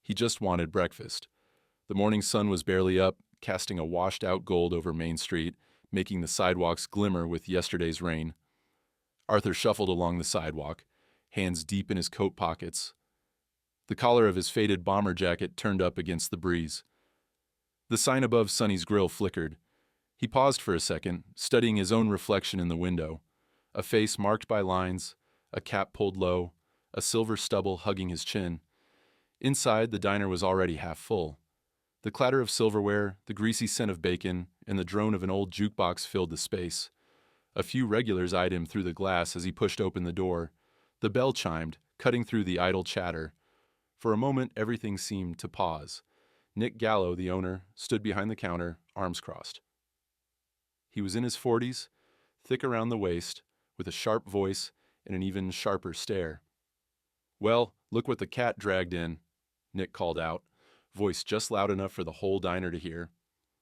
He just wanted breakfast. The morning sun was barely up, casting a washed-out gold over Main Street, making the sidewalks glimmer with yesterday's rain. Arthur shuffled along the sidewalk, hands deep in his coat pockets. The collar of his faded bomber jacket turned up against the breeze. The sign above Sonny's grill flickered. He paused for a second, studying his own reflection in the window. A face marked by lines, a cap pulled low, a silver stubble hugging his chin. Inside, the diner was already half full. The clatter of silverware, the greasy scent of bacon, and the drone of an old jukebox filled the space. A few regulars eyed him through the glass as he pushed open the door. The bell chimed, cutting through the idle chatter. For a moment, everything seemed to pause. Nick Gallo, the owner, stood behind the counter, arms crossed. He was in his 40s, thick around the waist, with a sharp voice and an even sharper stare. "Well, look what the cat dragged in," Nick called out, voice just loud enough for the whole diner to hear.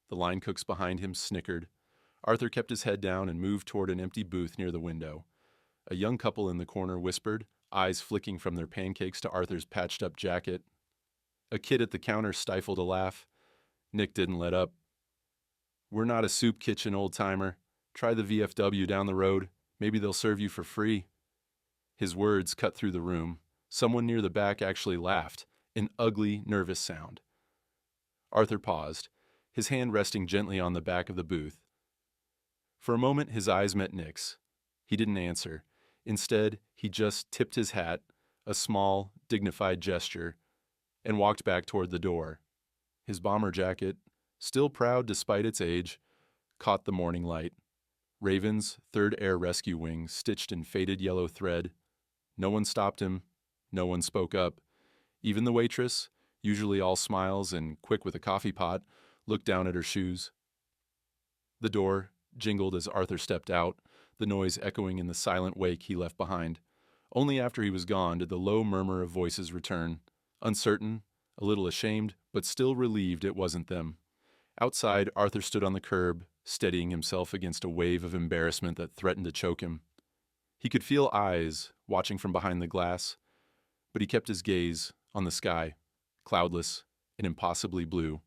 The line cooks behind him snickered. Arthur kept his head down and moved toward an empty booth near the window. A young couple in the corner whispered, eyes flicking from their pancakes to Arthur's patched-up jacket. A kid at the counter stifled a laugh. Nick didn't let up. "We're not a soup kitchen, old-timer. Try the VFW down the road. Maybe they'll serve you for free." His words cut through the room. Someone near the back actually laughed, an ugly, nervous sound. Arthur paused, his hand resting gently on the back of the booth. For a moment, his eyes met Nick's. He didn't answer. Instead, he just tipped his hat, a small, dignified gesture, and walked back toward the door. His bomber jacket, still proud despite its age, caught the morning light. Raven's 3rd Air Rescue Wing stitched in faded yellow thread. No one stopped him. No one spoke up. Even the waitress, usually all smiles and quick with a coffee pot, looked down at her shoes. The door jingled as Arthur stepped out, the noise echoing in the silent wake he left behind. Only after he was gone did the low murmur of voices return, uncertain, a little ashamed, but still relieved it wasn't them. Outside, Arthur stood on the curb, steadying himself against a wave of embarrassment that threatened to choke him. He could feel eyes watching from behind the glass, but he kept his gaze on the sky, cloudless and impossibly blue.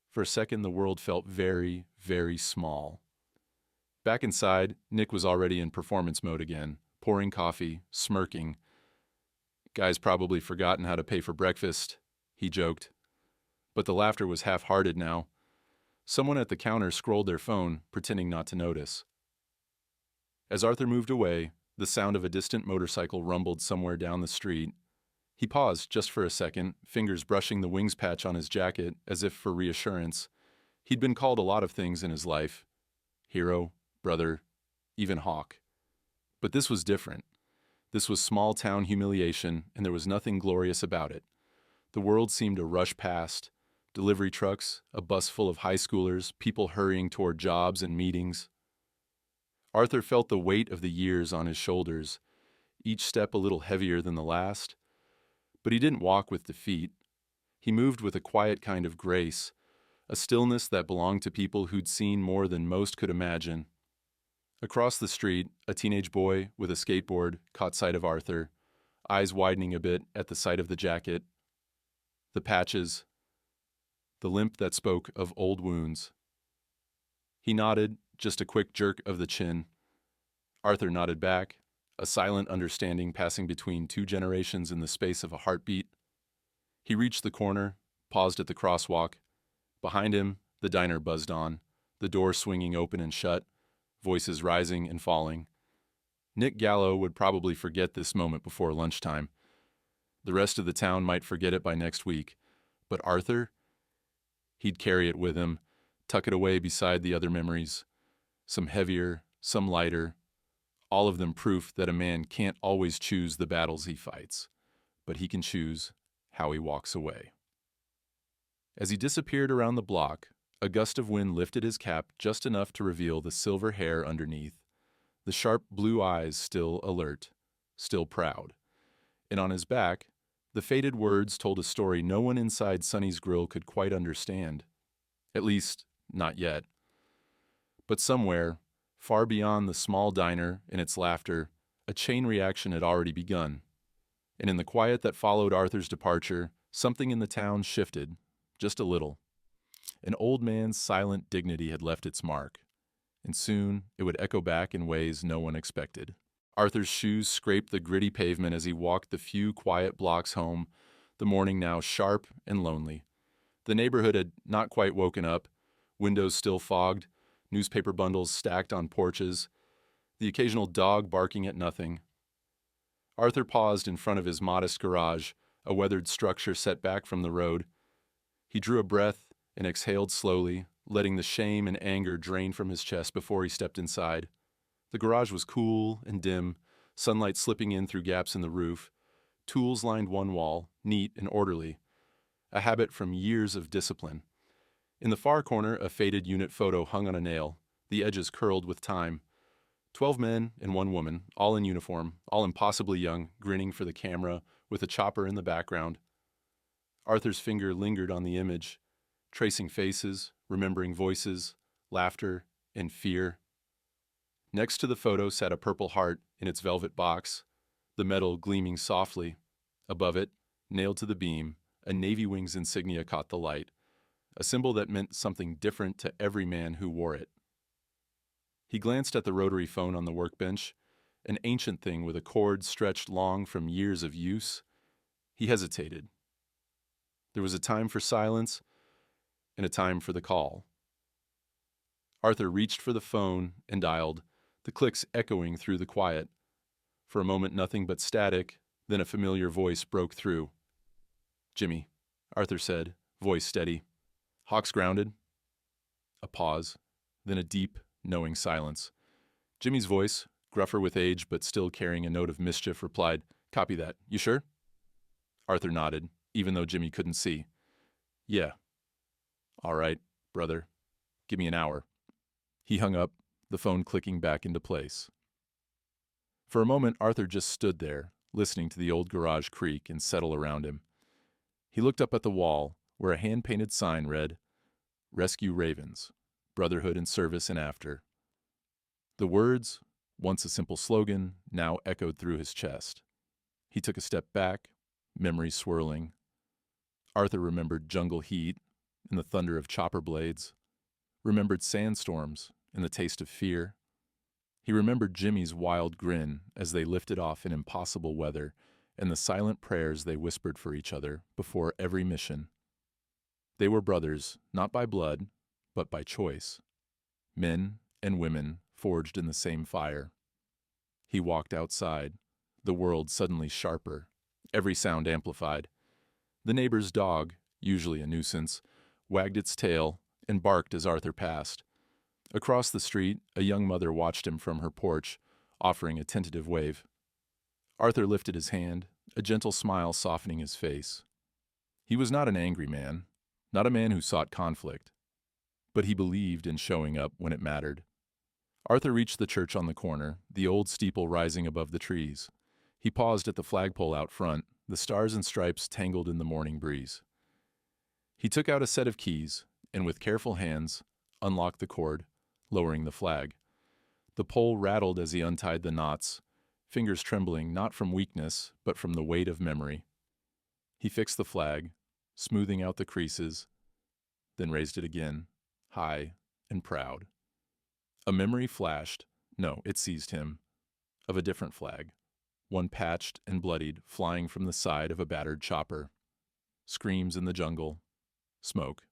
For a second, the world felt very, very small. Back inside, Nick was already in performance mode again, pouring coffee, smirking. "Guy's probably forgotten how to pay for breakfast," he joked. But the laughter was half-hearted now. Someone at the counter scrolled their phone, pretending not to notice. As Arthur moved away, the sound of a distant motorcycle rumbled somewhere down the street. He paused just for a second, fingers brushing the wings patch on his jacket as if for reassurance. He'd been called a lot of things in his life. Hero, brother, even hawk. But this was different. This was small-town humiliation, and there was nothing glorious about it. The world seemed to rush past. Delivery trucks, a bus full of high schoolers, people hurrying toward jobs and meetings. Arthur felt the weight of the years on his shoulders, each step a little heavier than the last. But he didn't walk with defeat. He moved with a quiet kind of grace, a stillness that belonged to people who'd seen more than most could imagine. Across the street, a teenage boy with a skateboard caught sight of Arthur, eyes widening a bit at the sight of the jacket, the patches, the limp that spoke of old wounds. He nodded, just a quick jerk of the chin. Arthur nodded back, a silent understanding passing between two generations in the space of a heartbeat. He reached the corner, paused at the crosswalk. Behind him, the diner buzzed on, the door swinging open and shut, voices rising and falling. Nick Gallo would probably forget this moment before lunchtime. The rest of the town might forget it by next week. But Arthur? He'd carry it with him, tuck it away beside the other memories. Some heavier, some lighter. All of them proof that a man can't always choose the battles he fights, but he can choose how he walks away. As he disappeared around the block, a gust of wind lifted his cap just enough to reveal the silver hair underneath, the sharp blue eyes still alert, still proud. And on his back, the faded words told a story no one inside Sonny's grill could quite understand. At least, not yet. But somewhere, far beyond the small diner and its laughter, a chain reaction had already begun. And in the quiet that followed Arthur's departure, Something in the town shifted, just a little. An old man's silent dignity had left its mark, and soon it would echo back in ways no one expected. Arthur's shoes scraped the gritty pavement as he walked the few quiet blocks home, the morning now sharp and lonely. The neighborhood had not quite woken up, windows still fogged, newspaper bundles stacked on porches, the occasional dog barking at nothing. Arthur paused in front of his modest garage, a weathered structure set back from the road. He drew a breath and exhaled slowly, letting the shame and anger drain from his chest before he stepped inside. The garage was cool and dim, sunlight slipping in through gaps in the roof. Tools lined one wall, neat and orderly, a habit from years of discipline. In the far corner, a faded unit photo hung on a nail, the edges curled with time. 12 men and 1 woman, all in uniform, all impossibly young, grinning for the camera, with a chopper in the background. Arthur's finger lingered on the image, tracing faces, remembering voices, laughter, and fear. Next to the photo sat a purple heart in its velvet box, the metal gleaming softly. Above it, nailed to the beam, a Navy Wings insignia caught the light, a symbol that meant something different to every man who wore it. He glanced at the rotary phone on the workbench, an ancient thing with a cord stretched long from years of use. He hesitated. There was a time for silence and a time for the call. Arthur reached for the phone and dialed, the clicks echoing through the quiet. For a moment, nothing but static, then a familiar voice broke through. "Jimmy," Arthur said, voice steady. "Hawks grounded?" A pause, then a deep, knowing silence. Jimmy's voice, gruffer with age but still carrying a note of mischief, replied, "Copy that. You sure?" Arthur nodded, even though Jimmy couldn't see. "Yeah." "All right, brother. Give me an hour." He hung up, the phone clicking back into place. For a moment, Arthur just stood there, listening to the old garage creak and settle around him. He looked up at the wall, where a hand-painted sign read, "Rescue Ravens, Brotherhood in Service and After." The words, once a simple slogan, now echoed through his chest. He took a step back, memories swirling. Arthur remembered jungle heat and the thunder of chopper blades, remembered sandstorms and the taste of fear. He remembered Jimmy's wild grin as they lifted off in impossible weather and the silent prayers they whispered for each other before every mission. They were brothers, not by blood, but by choice. Men and women forged in the same fire. He walked outside, the world suddenly sharper, every sound amplified. The neighbor's dog, usually a nuisance, wagged its tail and barked as Arthur passed. Across the street, a young mother watched him from her porch, offering a tentative wave. Arthur lifted his hand, a gentle smile softening his face. He was not an angry man, not a man who sought conflict, but he believed in showing up when it mattered. Arthur reached the church on the corner, the old steeple rising above the trees. He paused at the flagpole out front, the stars and stripes tangled in the morning breeze. He took out a set of keys, and with careful hands, unlocked the cord, lowering the flag. The pole rattled as he untied the knots, fingers trembling not from weakness, but from the weight of memory. He fixed the flag, smoothing out the creases, then raised it again, high and proud. A memory flashed, no, it seized him, of a different flag, one patched and bloodied, flying from the side of a battered chopper. Screams in the jungle, smoke.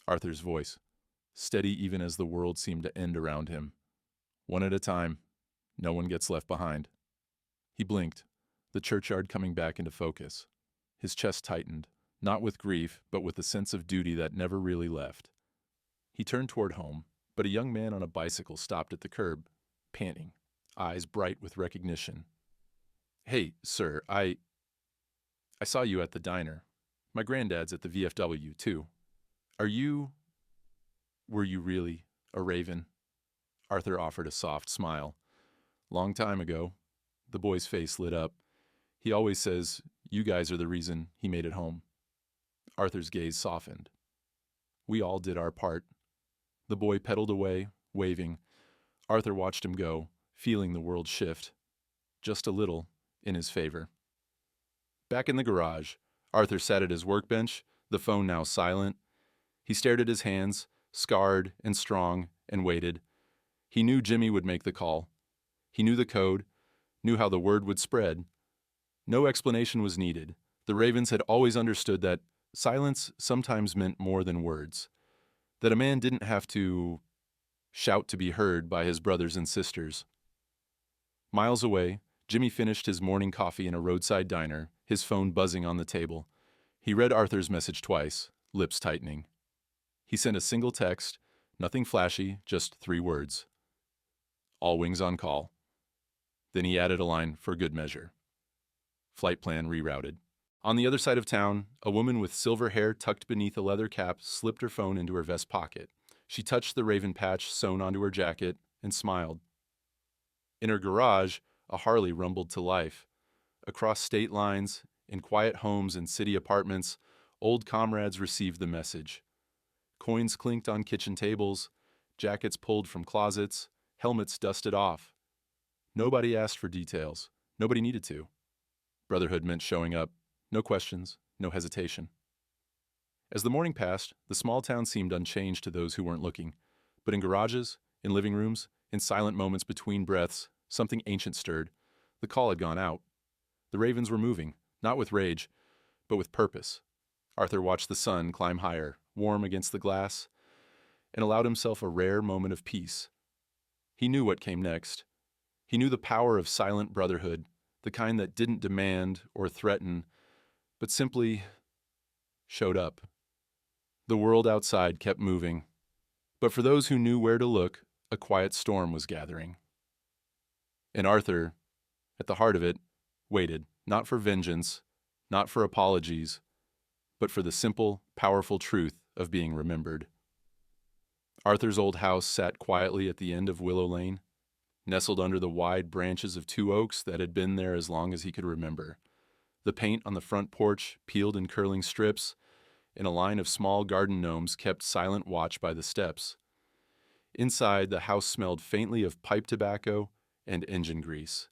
Arthur's voice, steady even as the world seemed to end around him. One at a time, no one gets left behind. He blinked, the churchyard coming back into focus. His chest tightened, not with grief, but with a sense of duty that never really left. He turned toward home, but a young man on a bicycle stopped at the curb, panting, eyes bright with recognition. "Hey, sir, I saw you at the diner. My granddad's at the VFW, too. Were you really a raven?" Arthur offered a soft smile. "Long time ago." The boy's face lit up. "He always says you guys are the reason he made it home." Arthur's gaze softened. "We all did our part." The boy pedaled away, waving. Arthur watched him go, feeling the world shift, just a little, in his favor. Back in the garage, Arthur sat at his workbench, the phone now silent. He stared at his hands, scarred and strong, and waited. He knew Jimmy would make the call. He knew the code, knew how the word would spread. No explanation was needed. The Ravens had always understood that silence sometimes meant more than words, that a man didn't have to shout to be heard by his brothers and sisters. Miles away, Jimmy finished his morning coffee in a roadside diner, his phone buzzing on the table. He read Arthur's message twice, lips tightening. He sent a single text, nothing flashy, just 3 words. All wings on call. Then he added a line for good measure. Flight plan rerouted. On the other side of town, a woman with silver hair tucked beneath a leather cap slipped her phone into her vest pocket. She touched the raven patch sewn onto her jacket and smiled. In her garage, a Harley rumbled to life. Across state lines, in quiet homes and city apartments, old comrades received the message. Coins clinked on kitchen tables, jackets pulled from closets, helmets dusted off. Nobody asked for details. Nobody needed to. Brotherhood meant showing up. No questions, no hesitation. As the morning passed, the small town seemed unchanged to those who weren't looking. But in garages, in living rooms, in silent moments between breaths, something ancient stirred. The call had gone out. The Ravens were moving, not with rage, but with purpose. Arthur watched the sun climb higher, warm against the glass, and allowed himself a rare moment of peace. He knew what came next. He knew the power of silent brotherhood, the kind that didn't demand or threaten, but simply showed up. The world outside kept moving, but for those who knew where to look, a quiet storm was gathering. And Arthur, at the heart of it, waited, not for vengeance, not for apologies, but for the simple, powerful truth of being remembered. Arthur's old house sat quietly at the end of Willow Lane, nestled under the wide branches of 2 oaks that had been there as long as he could remember. The paint on the front porch, peeled in curling strips, and a line of small garden gnomes kept silent watch by the steps. Inside, the house smelled faintly of pipe tobacco and engine grease,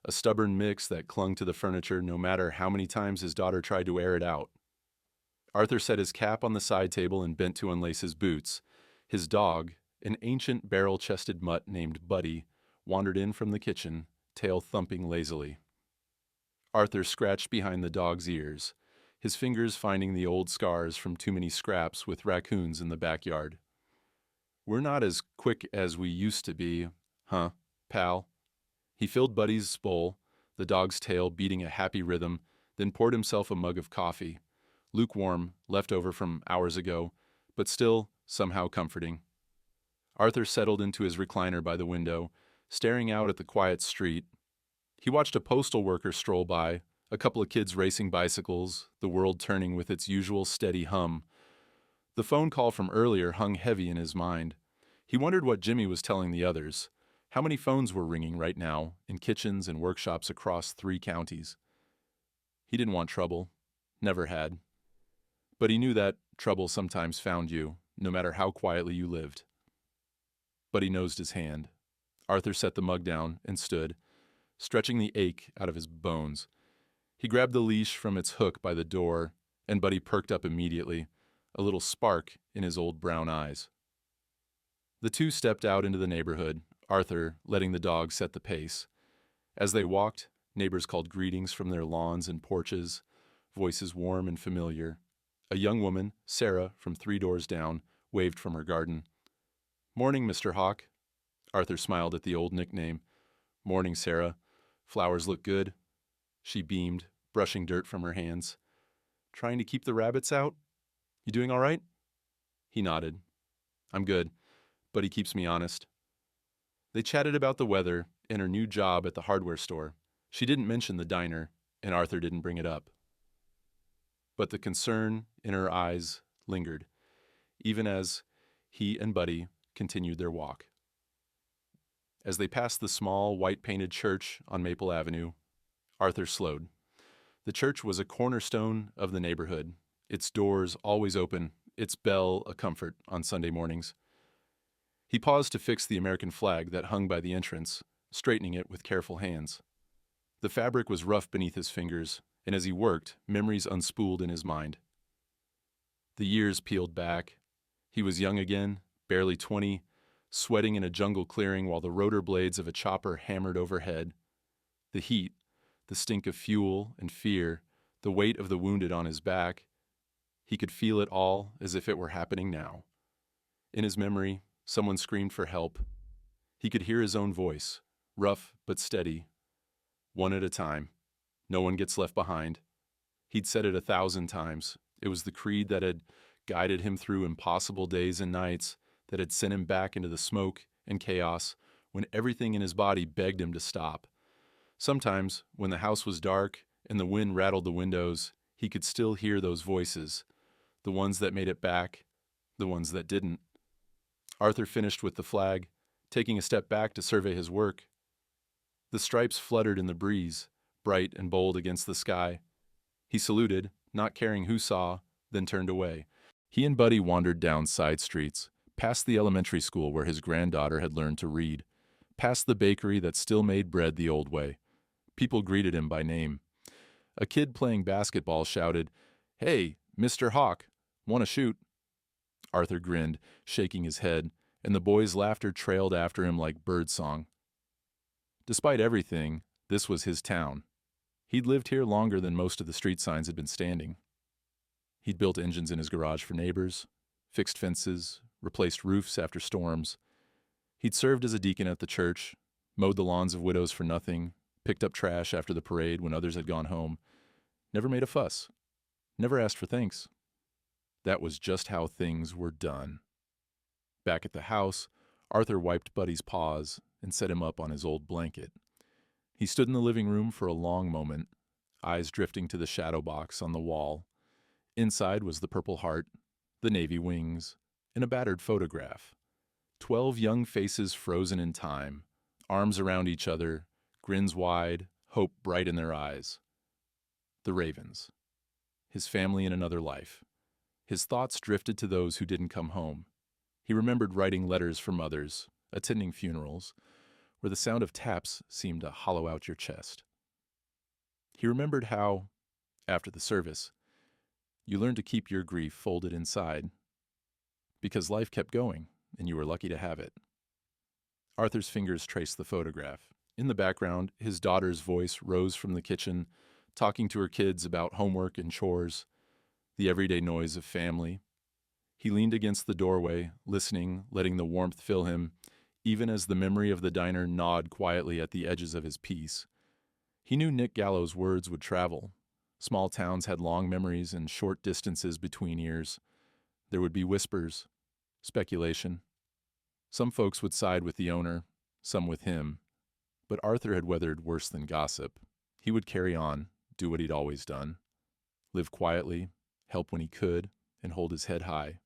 a stubborn mix that clung to the furniture no matter how many times his daughter tried to air it out. Arthur set his cap on the side table and bent to unlace his boots. His dog, an ancient barrel-chested mutt named Buddy, wandered in from the kitchen, tail thumping lazily. Arthur scratched behind the dog's ears, his fingers finding the old scars from too many scraps with raccoons in the backyard. "We're not as quick as we used to be, huh, pal?" He filled Buddy's bowl, the dog's tail beating a happy rhythm, then poured himself a mug of coffee, lukewarm, left over from hours ago, but still somehow comforting. Arthur settled into his recliner by the window, staring out at the quiet street. He watched a postal worker stroll by, a couple of kids racing bicycles, the world turning with its usual steady hum. The phone call from earlier hung heavy in his mind. He wondered what Jimmy was telling the others. How many phones were ringing right now in kitchens and workshops across 3 counties? He didn't want trouble, never had. But he knew that trouble sometimes found you, no matter how quietly you lived. But he nosed his hand. Arthur set the mug down and stood, stretching the ache out of his bones. He grabbed the leash from its hook by the door, and Buddy perked up immediately, a little spark in his old brown eyes. The two stepped out into the neighborhood, Arthur letting the dog set the pace. As they walked, neighbors called greetings from their lawns and porches, voices warm and familiar. A young woman, Sarah, from 3 doors down, waved from her garden. "Morning, Mr. Hawk." Arthur smiled at the old nickname. "Morning, Sarah. Flowers look good." She beamed, brushing dirt from her hands. "Trying to keep the rabbits out? You doing all right?" He nodded. "I'm good, but he keeps me honest." They chatted about the weather and her new job at the hardware store. She didn't mention the diner, and Arthur didn't bring it up. But the concern in her eyes lingered, even as he and Buddy continued their walk. As they passed the small, white-painted church on Maple Avenue, Arthur slowed. The church was a cornerstone of the neighborhood, its doors always open, its bell a comfort on Sunday mornings. He paused to fix the American flag that hung by the entrance, straightening it with careful hands. The fabric was rough beneath his fingers, and as he worked, memories unspooled in his mind. The years peeled back. He was young again, barely 20, sweating in a jungle clearing while the rotor blades of a chopper hammered overhead. The heat, the stink of fuel and fear, the weight of the wounded on his back, he could feel it all as if it were happening now. In his memory, someone screamed for help. He could hear his own voice, rough but steady, one at a time. No one gets left behind. He'd said it 1,000 times. It was the creed that had guided him through impossible days and nights, that had sent him back into the smoke and chaos when everything in his body begged him to stop. Sometimes, when the house was dark and the wind rattled the windows, he could still hear those voices, the ones that made it back, the ones that didn't. Arthur finished with the flag, taking a step back to survey his work. The stripes fluttered in the breeze, bright and bold against the sky. He saluted, not caring who saw, then turned away. He and Buddy wandered down side streets, past the elementary school where his granddaughter had learned to read, past the bakery that still made bread the old way. People greeted him by name. A kid playing basketball shouted, "Hey, Mr. Hawk, wanna shoot?" Arthur grinned, shaking his head, and the boys' laughter trailed after him like birdsong. Despite everything, this was his town. He'd lived here longer than most of the street signs had been standing. He'd built engines in his garage for neighbors, fixed fences, replaced roofs after storms. He'd served as a deacon at the church, mowed the lawns of widows for nothing, picked up trash after the parade when others had gone home. Never made a fuss. Never asked for thanks. That was just how things were done. Back at the house, Arthur wiped Buddy's paws and set him up on his old blanket. He stood in the living room for a long moment, eyes drifting to the shadow box on the wall. Inside was the Purple Heart, the Navy wings, and a battered photograph. 12 young faces frozen in time, arms around each other, grins wide, hope bright in their eyes. The Ravens. His family in another life. His thoughts drifted to those who didn't come home. He remembered writing letters for mothers, attending funerals, where the sound of taps seemed to hollow out your chest. He remembered how, after the service, you learned to keep your grief folded inside, because life kept going, and you were lucky to have it. Arthur's fingers traced the photograph. In the background, his daughter's voice rose from the kitchen, talking to her kids about homework and chores, the everyday noise of family. He leaned against the doorway, listening, letting the warmth fill him, even as the memory of the diner gnawed quietly at the edges of his peace. He knew Nick Gallo's words would travel. Small towns had long memories and short distances between ears. There would be whispers, speculation. Some folks would side with the owner, some with him. But Arthur had weathered worse than gossip. He would carry on, do what he'd always done. Live quietly, help when he could, and hold his head high.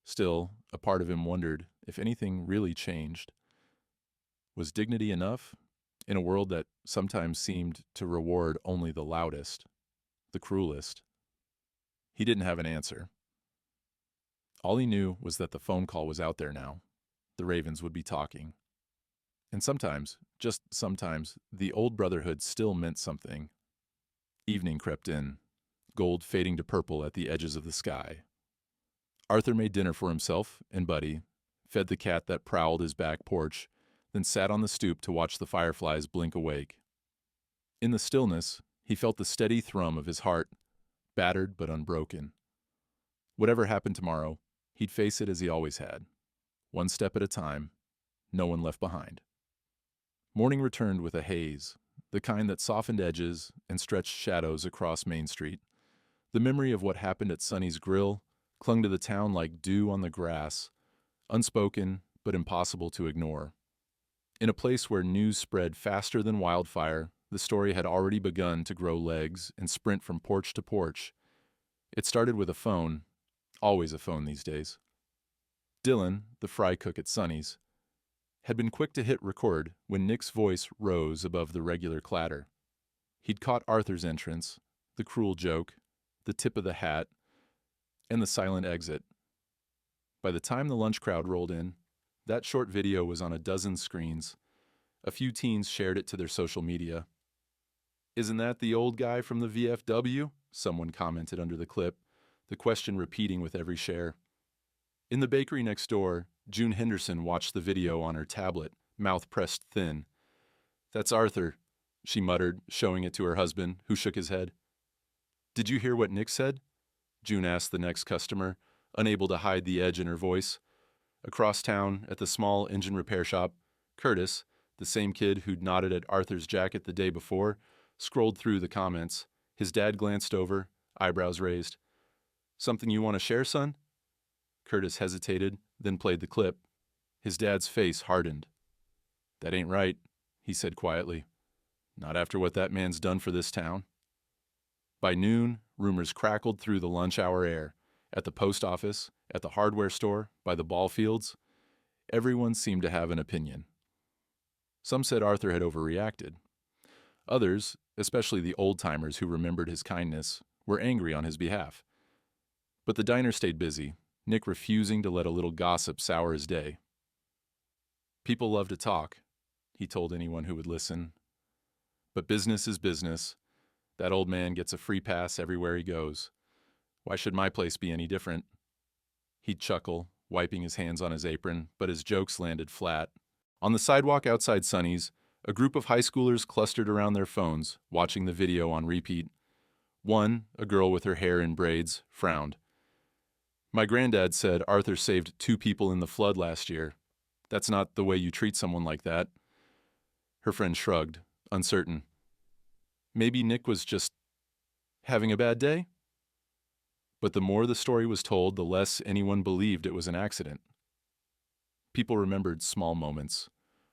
Still, a part of him wondered if anything really changed. Was dignity enough in a world that sometimes seemed to reward only the loudest, the cruelest? He didn't have an answer. All he knew was that the phone call was out there now. The Ravens would be talking. And sometimes, just sometimes, the old Brotherhood still meant something. Evening crept in, gold fading to purple at the edges of the sky. Arthur made dinner for himself and Buddy, fed the cat that prowled his back porch, then sat on the stoop to watch the fireflies blink awake. In the stillness, he felt the steady thrum of his heart, battered but unbroken. Whatever happened tomorrow, he'd face it as he always had, one step at a time, no one left behind. Morning returned with a haze, the kind that softened edges and stretched shadows across Main Street. The memory of what happened at Sonny's Grill clung to the town like dew on the grass, unspoken but impossible to ignore. In a place where news spread faster than wildfire, the story had already begun to grow legs and sprint from porch to porch. It started with a phone, always a phone these days. Dylan, the fry cook at Sonny's, had been quick to hit record when Nick's voice rose above the regular clatter. He'd caught Arthur's entrance, the cruel joke, the tip of the hat, and the silent exit. By the time the lunch crowd rolled in, that short video was on a dozen screens. A few teens shared it to their social media. "Isn't that the old guy from the VFW?" someone commented under the clip, the question repeating with every share. In the bakery next door, June Henderson watched the video on her tablet, mouth pressed thin. "That's Arthur," she muttered, showing it to her husband, who shook his head. "Did you hear what Nick said?" June asked the next customer, unable to hide the edge in her voice. Across town, at the small engine repair shop, Curtis, the same kid who'd nodded at Arthur's jacket the day before, scrolled through the comments. His dad glanced over, eyebrows raised. "Something you want to share, son?" Curtis hesitated, then played the clip. His dad's face hardened. "That ain't right," he said quietly. "Not after what that man's done for this town." By noon, rumors crackled through the lunch hour air. At the post office, at the hardware store, by the ball fields, everyone seemed to have an opinion. Some said Arthur had overreacted. Others, especially the old-timers who remembered his kindness, were angry on his behalf. But the diner stayed busy, Nick refusing to let a little gossip sour his day. "People love to talk," he told anyone who would listen. "But business is business. That old man gets a free pass everywhere he goes. Why should my place be any different?" He'd chuckle, wiping his hands on his apron, but his jokes landed flat. On the sidewalk outside Sonny's, a group of high schoolers clustered around their phones, watching the video on repeat. One, a girl with her hair in braids, frowned. "My granddad said Arthur saved 2 people in the flood last year. That's not the way you treat someone like that." Her friend shrugged, uncertain. Maybe Nick was just having a bad day? But the more the story was told, the less anyone believed it was an accident. People remembered small moments.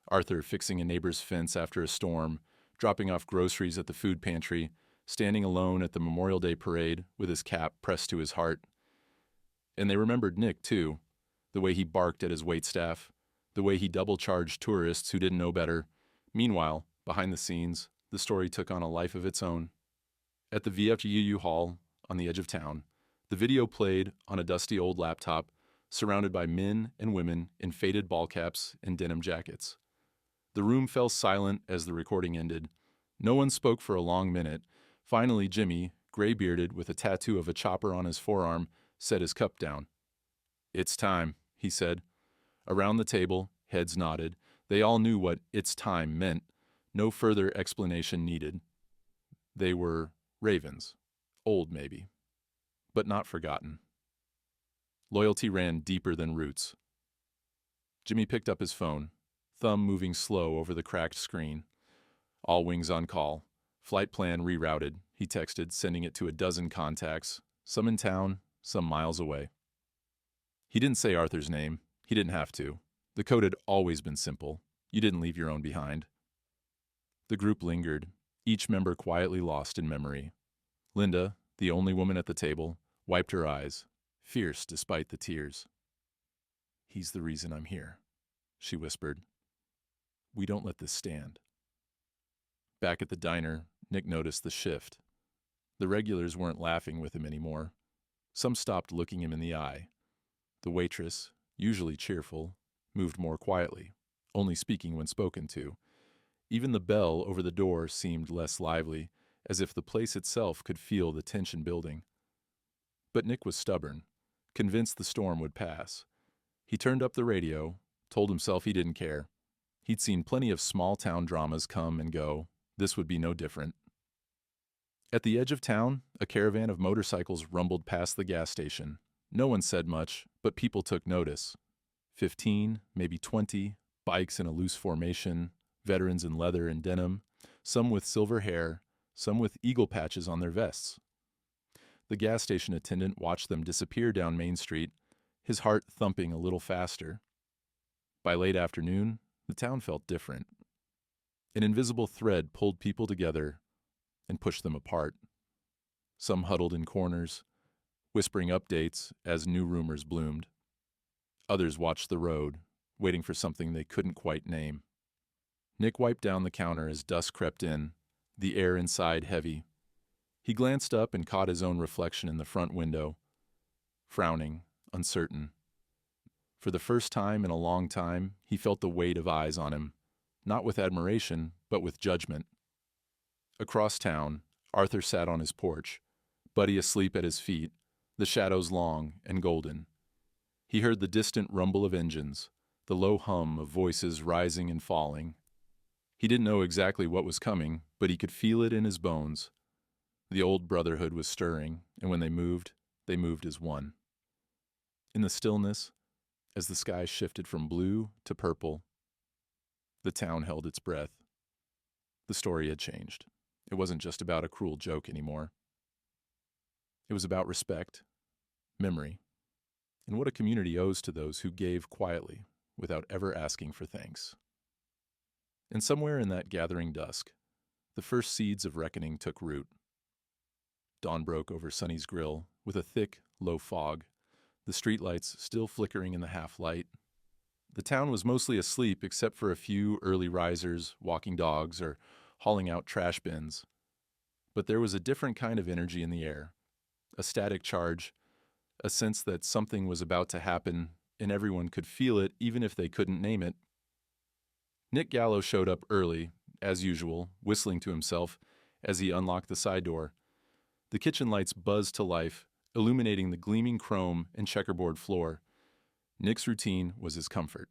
Arthur fixing a neighbor's fence after a storm, dropping off groceries at the food pantry, standing alone at the Memorial Day parade with his cap pressed to his heart. And they remembered Nick, too, the way he barked at his waitstaff, the way he double-charged tourists who didn't know better. Meanwhile, behind the scenes, the story took on a life of its own. At the VFW Hall, on the edge of town, the video played on a dusty old laptop, surrounded by men and women in faded ball caps and denim jackets. The room fell silent as the recording ended. No one spoke for a long minute. Finally, Jimmy, gray-bearded with a tattoo of a chopper on his forearm, set his cup down. "It's time," he said. Around the table, heads nodded. They all knew what "it's time" meant. No further explanation needed. They were ravens. Old, maybe, but not forgotten. Loyalty ran deeper than roots. Jimmy picked up his phone, thumb moving slow over the cracked screen. "All wings on call. Flight plan rerouted," he texted, sending it to a dozen contacts, some in town, some miles away. He didn't say Arthur's name. He didn't have to. The code had always been simple. You didn't leave your own behind. The group lingered, each member quietly lost in memory. Linda, the only woman at the table, wiped her eyes, fierce despite the tears. "He's the reason I'm here," she whispered. "We don't let this stand." Back at the diner, Nick noticed the shift. The regulars weren't laughing with him anymore. Some stopped looking him in the eye. The waitress, usually cheerful, moved more quietly, only speaking when spoken to. Even the bell over the door seemed less lively, as if the place itself could feel the tension building. But Nick was stubborn, convinced the storm would pass. He turned up the radio, told himself he didn't care. He'd seen plenty of small-town dramas come and go. This would be no different. At the edge of town, a caravan of motorcycles rumbled past the gas station. No one said much, but people took notice. 15, maybe 20, bikes in a loose formation, veterans in leather and denim, some with silver hair, some with eagle patches on their vests. The gas station attendant watched them disappear down Main Street, his heart thumping a little faster. By late afternoon, the town felt different. An invisible thread pulled people together and pushed them apart. Some huddled in corners, whispering updates as new rumors bloomed. Others watched the road, waiting for something they couldn't quite name. Nick wiped down the counter as dusk crept in, the air inside heavy. He glanced up and caught his own reflection in the front window, frowning, uncertain. For the first time in a long time, he felt the weight of eyes on him, not with admiration, but with judgment. Across town, Arthur sat on his porch, Buddy asleep at his feet, the shadows long and golden. He heard the distant rumble of engines, the low hum of voices rising and falling. He didn't know exactly what was coming, but he could feel it in his bones. The old Brotherhood was stirring, and when they moved as one. In the stillness, as the sky shifted from blue to purple, the town held its breath. The story had changed. It wasn't just about a cruel joke anymore. It was about respect, memory, and what a community owes to those who gave quietly without ever asking for thanks. And somewhere in that gathering dusk, the first seeds of reckoning took root. Dawn broke over Sonny's grill with a thick, low fog, the streetlights still flickering in the half-light. The town was mostly asleep except for a few early risers walking dogs or hauling out trash bins. But there was a different kind of energy in the air, a static charge, a sense that something was about to happen and everyone could feel it even if they couldn't name it. Nick Gallo showed up early, as usual, whistling to himself as he unlocked the side door. The kitchen lights buzzed to life, illuminating the gleaming chrome and checkerboard floor. Nick's routine was his comfort.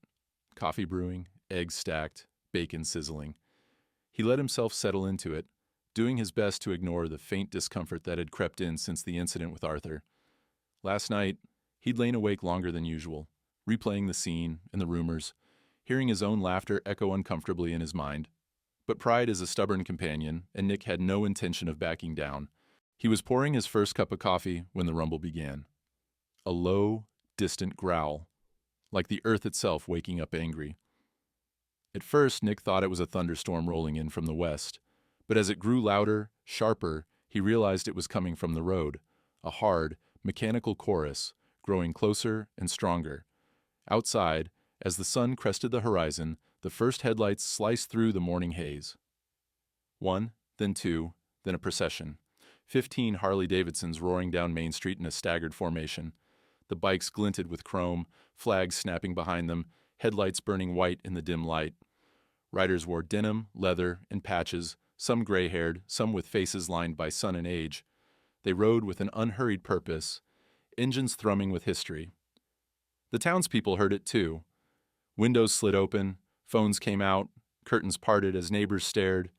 Coffee brewing, eggs stacked, bacon sizzling. He let himself settle into it, doing his best to ignore the faint discomfort that had crept in since the incident with Arthur. Last night, he'd lain awake longer than usual, replaying the scene and the rumors, hearing his own laughter echo uncomfortably in his mind. But pride is a stubborn companion, and Nick had no intention of backing down. He was pouring his first cup of coffee when the rumble began. A low, distant growl, like the earth itself waking up angry. At first, Nick thought it was a thunderstorm rolling in from the west, but as it grew louder, sharper, he realized it was coming from the road, a hard, mechanical chorus, growing closer and stronger. Outside, as the sun crested the horizon, the first headlights sliced through the morning haze. One, then two, then a procession. 15 Harley-Davidsons roaring down Main Street in a staggered formation. The bikes glinted with chrome, flags snapping behind them, headlights burning white in the dim light. Riders wore denim, leather, and patches, some gray-haired, some with faces lined by sun and age. They rode with an unhurried purpose, engines thrumming with history. The townspeople heard it too. Windows slid open, phones came out, curtains parted as neighbors stared.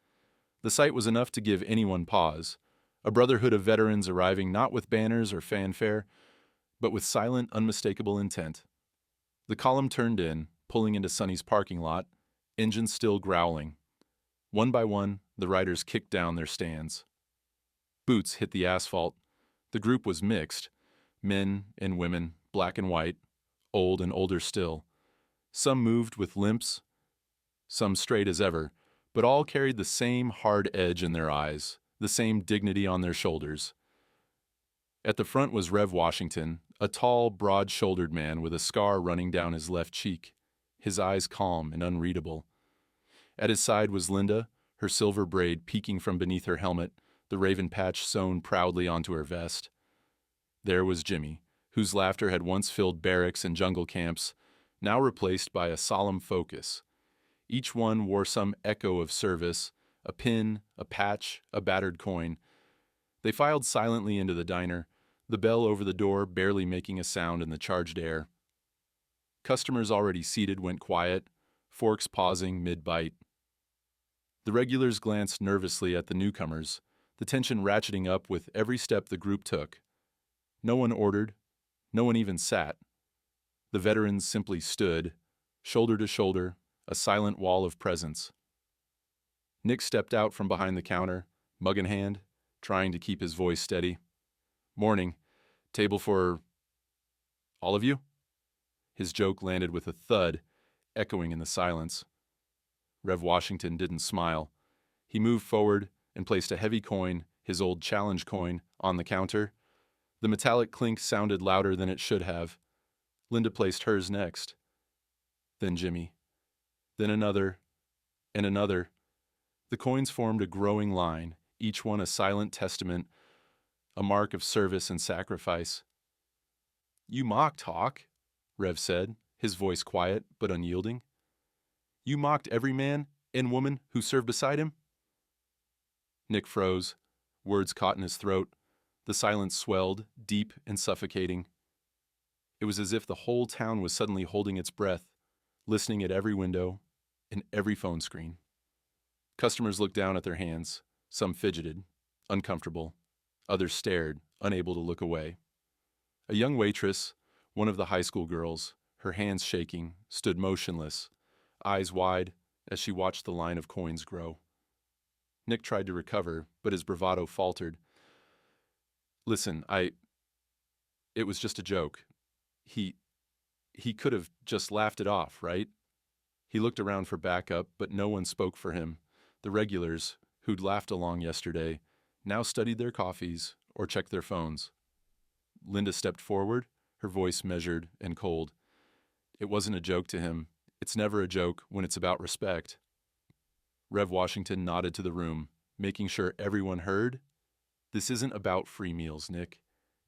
The sight was enough to give anyone pause. A brotherhood of veterans arriving not with banners or fanfare, but with silent, unmistakable intent. The column turned in, pulling into Sonny's parking lot, engines still growling. One by one, the riders kicked down their stands. Boots hit the asphalt. The group was mixed, men and women, black and white, old and older still. Some moved with limps, some straight as ever, but all carried the same hard edge in their eyes, the same dignity on their shoulders. At the front was Rev Washington, a tall, broad-shouldered man with a scar running down his left cheek, his eyes calm and unreadable. At his side was Linda, her silver braid peeking from beneath her helmet, the raven patch sewn proudly onto her vest. There was Jimmy, whose laughter had once filled barracks and jungle camps, now replaced by a solemn focus. Each one wore some echo of service, a pin, a patch, a battered coin. They filed silently into the diner, the bell over the door barely making a sound in the charged air. Customers already seated went quiet, forks pausing mid-bite. The regulars glanced nervously at the newcomers, the tension ratcheting up with every step the group took. No one ordered, no one even sat. The veterans simply stood, shoulder to shoulder, a silent wall of presence. Nick stepped out from behind the counter, mug in hand, trying to keep his voice steady. "Morning. Table for all of you?" His joke landed with a thud, echoing in the silence. Rev Washington didn't smile. He moved forward and placed a heavy coin, his old challenge coin, on the counter. The metallic clink sounded louder than it should have. Linda placed hers next. Then Jimmy. Then another, and another. The coins formed a growing line, each one a silent testament, a mark of service and sacrifice. "You mocked, Hawk," Rev said, his voice quiet but unyielding. "You mocked every man and woman who served beside him?" Nick froze, words caught in his throat. The silence swelled, deep and suffocating. It was as if the whole town was suddenly holding its breath, listening at every window and every phone screen. Customers looked down at their hands. Some fidgeted, uncomfortable. Others stared, unable to look away. A young waitress, one of the high school girls, her hands shaking, stood motionless, eyes wide, as she watched the line of coins grow. Nick tried to recover, but his bravado faltered. Listen, it was just a joke. He could have just laughed it off, right? He looked around for backup, but no one spoke for him. The regulars, who'd laughed along yesterday, now studied their coffees or checked their phones. Linda stepped forward, her voice measured and cold. It wasn't a joke to him. It's never a joke when it's about respect. Rev Washington nodded to the room, making sure everyone heard. This isn't about free meals, Nick.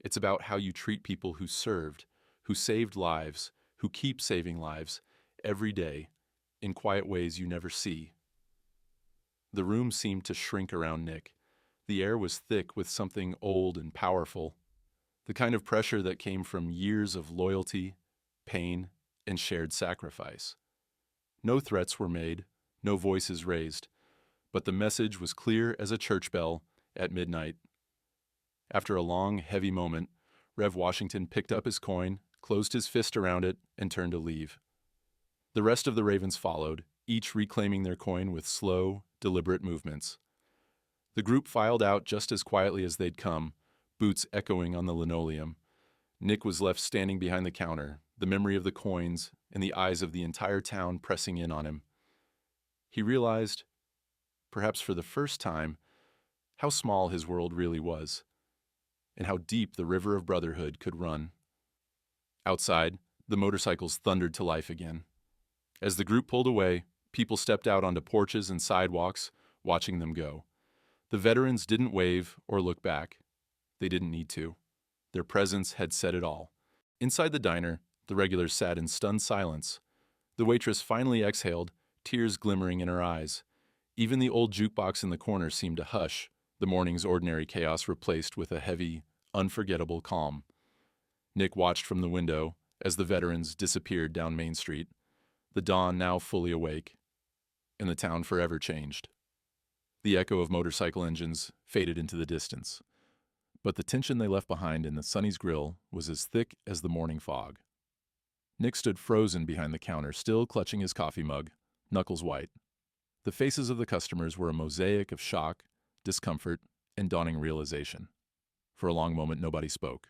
It's about how you treat people who served, who saved lives, who keep saving lives, every day, in quiet ways you never see. The room seemed to shrink around Nick. The air was thick with something old and powerful, the kind of pressure that came from years of loyalty, pain, and shared sacrifice. No threats were made, no voices raised, but the message was clear as a church bell at midnight. After a long, heavy moment, Rev Washington picked up his coin, closed his fist around it, and turned to leave. The rest of the Ravens followed, each reclaiming their coin with slow, deliberate movements. The group filed out just as quietly as they'd come, boots echoing on the linoleum. Nick was left standing behind the counter, the memory of the coins and the eyes of the entire town pressing in on him. He realized, perhaps for the first time, how small his world really was, and how deep the river of brotherhood could run. Outside, the motorcycles thundered to life again. As the group pulled away, people stepped out onto porches and sidewalks, watching them go. The veterans didn't wave or look back. They didn't need to. Their presence had said it all. Inside the diner, the regulars sat in stunned silence. The waitress finally exhaled, tears glimmering in her eyes. Even the old jukebox in the corner seemed to hush, the morning's ordinary chaos replaced with a heavy, unforgettable calm. Nick watched from the window as the veterans disappeared down Main Street, the dawn now fully awake, and the town forever changed. The echo of motorcycle engines faded into the distance, but the tension they left behind in the Sonny's grill was as thick as the morning fog. Nick stood frozen behind the counter, still clutching his coffee mug, knuckles white. The faces of the customers were a mosaic of shock, discomfort, and dawning realization. For a long moment, nobody spoke.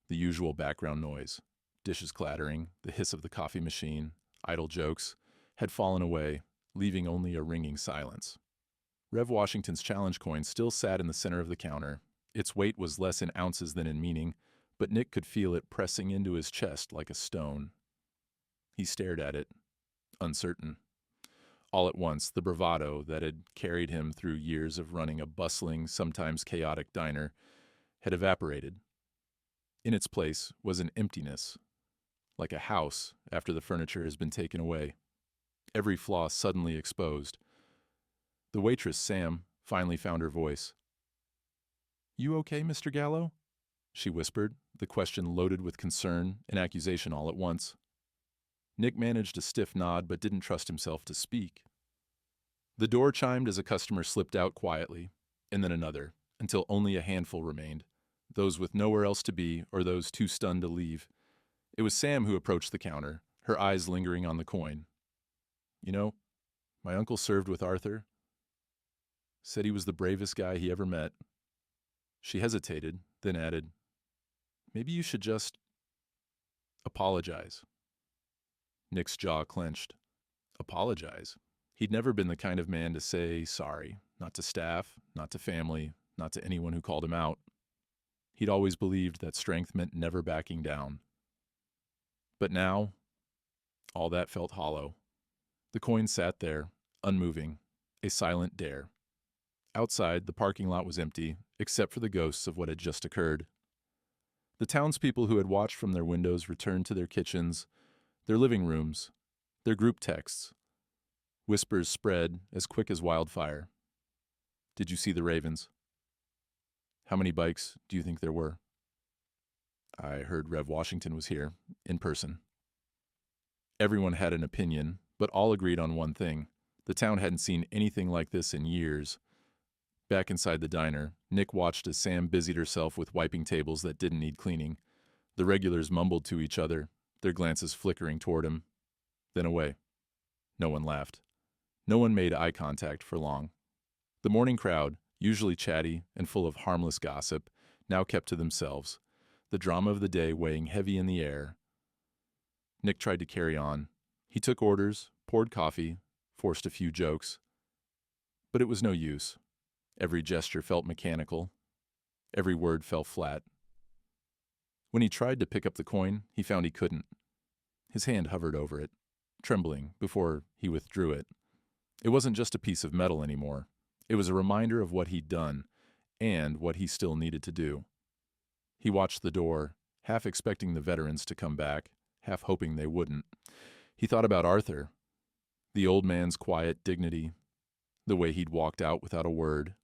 The usual background noise, dishes clattering, the hiss of the coffee machine, idle jokes, had fallen away, leaving only a ringing silence. Rev Washington's challenge coin still sat in the center of the counter. Its weight was less in ounces than in meaning, but Nick could feel it pressing into his chest like a stone. He stared at it, uncertain. All at once, the bravado that had carried him through years of running a bustling, sometimes chaotic diner had evaporated. In its place was an emptiness, like a house after the furniture has been taken away, every flaw suddenly exposed. The waitress, Sam, finally found her voice. "You okay, Mr. Gallo?" she whispered, the question loaded with concern and accusation all at once. Nick managed a stiff nod but didn't trust himself to speak. The door chimed as a customer slipped out quietly, and then another, until only a handful remained, those with nowhere else to be or those too stunned to leave. It was Sam who approached the counter, her eyes lingering on the coin. "You know, my uncle served with Arthur. Said he was the bravest guy he ever met." She hesitated, then added, "Maybe you should just apologize." Nick's jaw clenched. Apologize? He'd never been the kind of man to say sorry, not to staff, not to family, not to anyone who called him out. He'd always believed that strength meant never backing down. But now, all that felt hollow. The coin sat there, unmoving, a silent dare. Outside, the parking lot was empty, except for the ghosts of what had just occurred. The townspeople who had watched from their windows returned to their kitchens, their living rooms, their group texts. Whispers spread as quick as wildfire. Did you see the Ravens? How many bikes do you think there were? I heard Rev Washington was here, in person. Everyone had an opinion, but all agreed on one thing. The town hadn't seen anything like this in years. Back inside the diner, Nick watched as Sam busied herself with wiping tables that didn't need cleaning. The regulars mumbled to each other, their glances flickering toward him, then away. No one laughed. No one made eye contact for long. The morning crowd, usually chatty and full of harmless gossip, now kept to themselves, the drama of the day weighing heavy in the air. Nick tried to carry on. He took orders, poured coffee, forced a few jokes. But it was no use. Every gesture felt mechanical. Every word fell flat. When he tried to pick up the coin, he found he couldn't. His hand hovered over it, trembling before he withdrew it. It wasn't just a piece of metal anymore. It was a reminder of what he'd done and what he still needed to do. He watched the door, half expecting the veterans to come back, half hoping they wouldn't. He thought about Arthur, the old man's quiet dignity, the way he'd walked out without a word.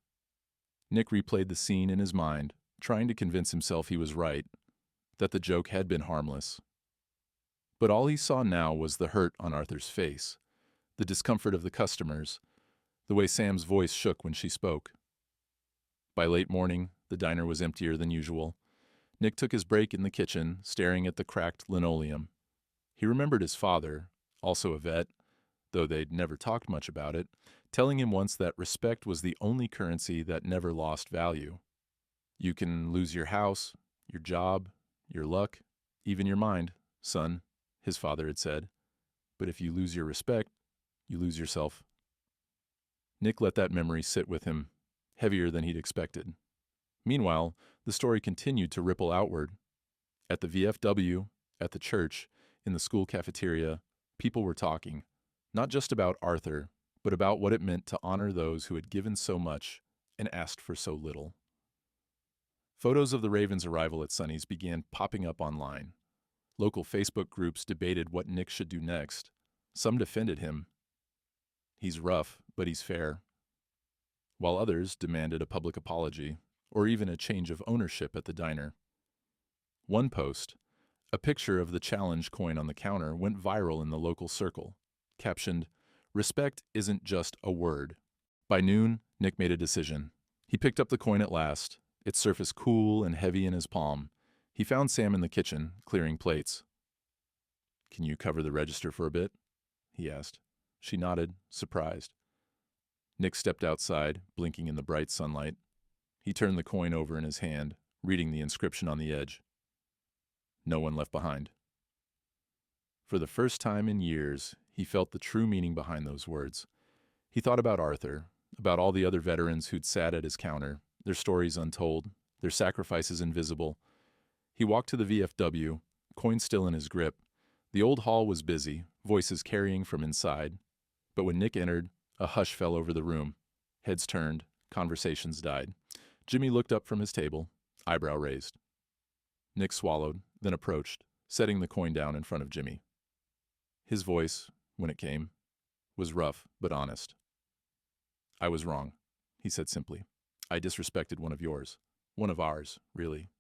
Nick replayed the scene in his mind, trying to convince himself he was right, that the joke had been harmless. But all he saw now was the hurt on Arthur's face, the discomfort of the customers, the way Sam's voice shook when she spoke. By late morning, the diner was emptier than usual. Nick took his break in the kitchen, staring at the cracked linoleum. He remembered his father, also a vet, though they'd never talked much about it, telling him once that respect was the only currency that never lost value. You can lose your house, your job, your luck, even your mind, son, his father had said. But if you lose your respect, you lose yourself. Nick let that memory sit with him, heavier than he'd expected. Meanwhile, the story continued to ripple outward. At the VFW, at the church, in the school cafeteria, people were talking, not just about Arthur, but about what it meant to honor those who had given so much and asked for so little. Photos of the Ravens' arrival at Sonny's began popping up online. Local Facebook groups debated what Nick should do next. Some defended him. He's rough, but he's fair. While others demanded a public apology, or even a change of ownership at the diner. One post, a picture of the challenge coin on the counter, went viral in the local circle, captioned, "Respect isn't just a word." By noon, Nick made a decision. He picked up the coin at last, its surface cool and heavy in his palm. He found Sam in the kitchen, clearing plates. "Can you cover the register for a bit?" he asked. She nodded, surprised. Nick stepped outside, blinking in the bright sunlight. He turned the coin over in his hand, reading the inscription on the edge. No one left behind. For the first time in years, he felt the true meaning behind those words. He thought about Arthur, about all the other veterans who'd sat at his counter, their stories untold, their sacrifices invisible. He walked to the VFW, coin still in his grip. The old hall was busy, voices carrying from inside. But when Nick entered, a hush fell over the room. Heads turned, conversations died. Jimmy looked up from his table, eyebrow raised. Nick swallowed, then approached, setting the coin down in front of Jimmy. His voice, when it came, was rough but honest. "I was wrong," he said simply. "I disrespected one of yours. One of ours, really.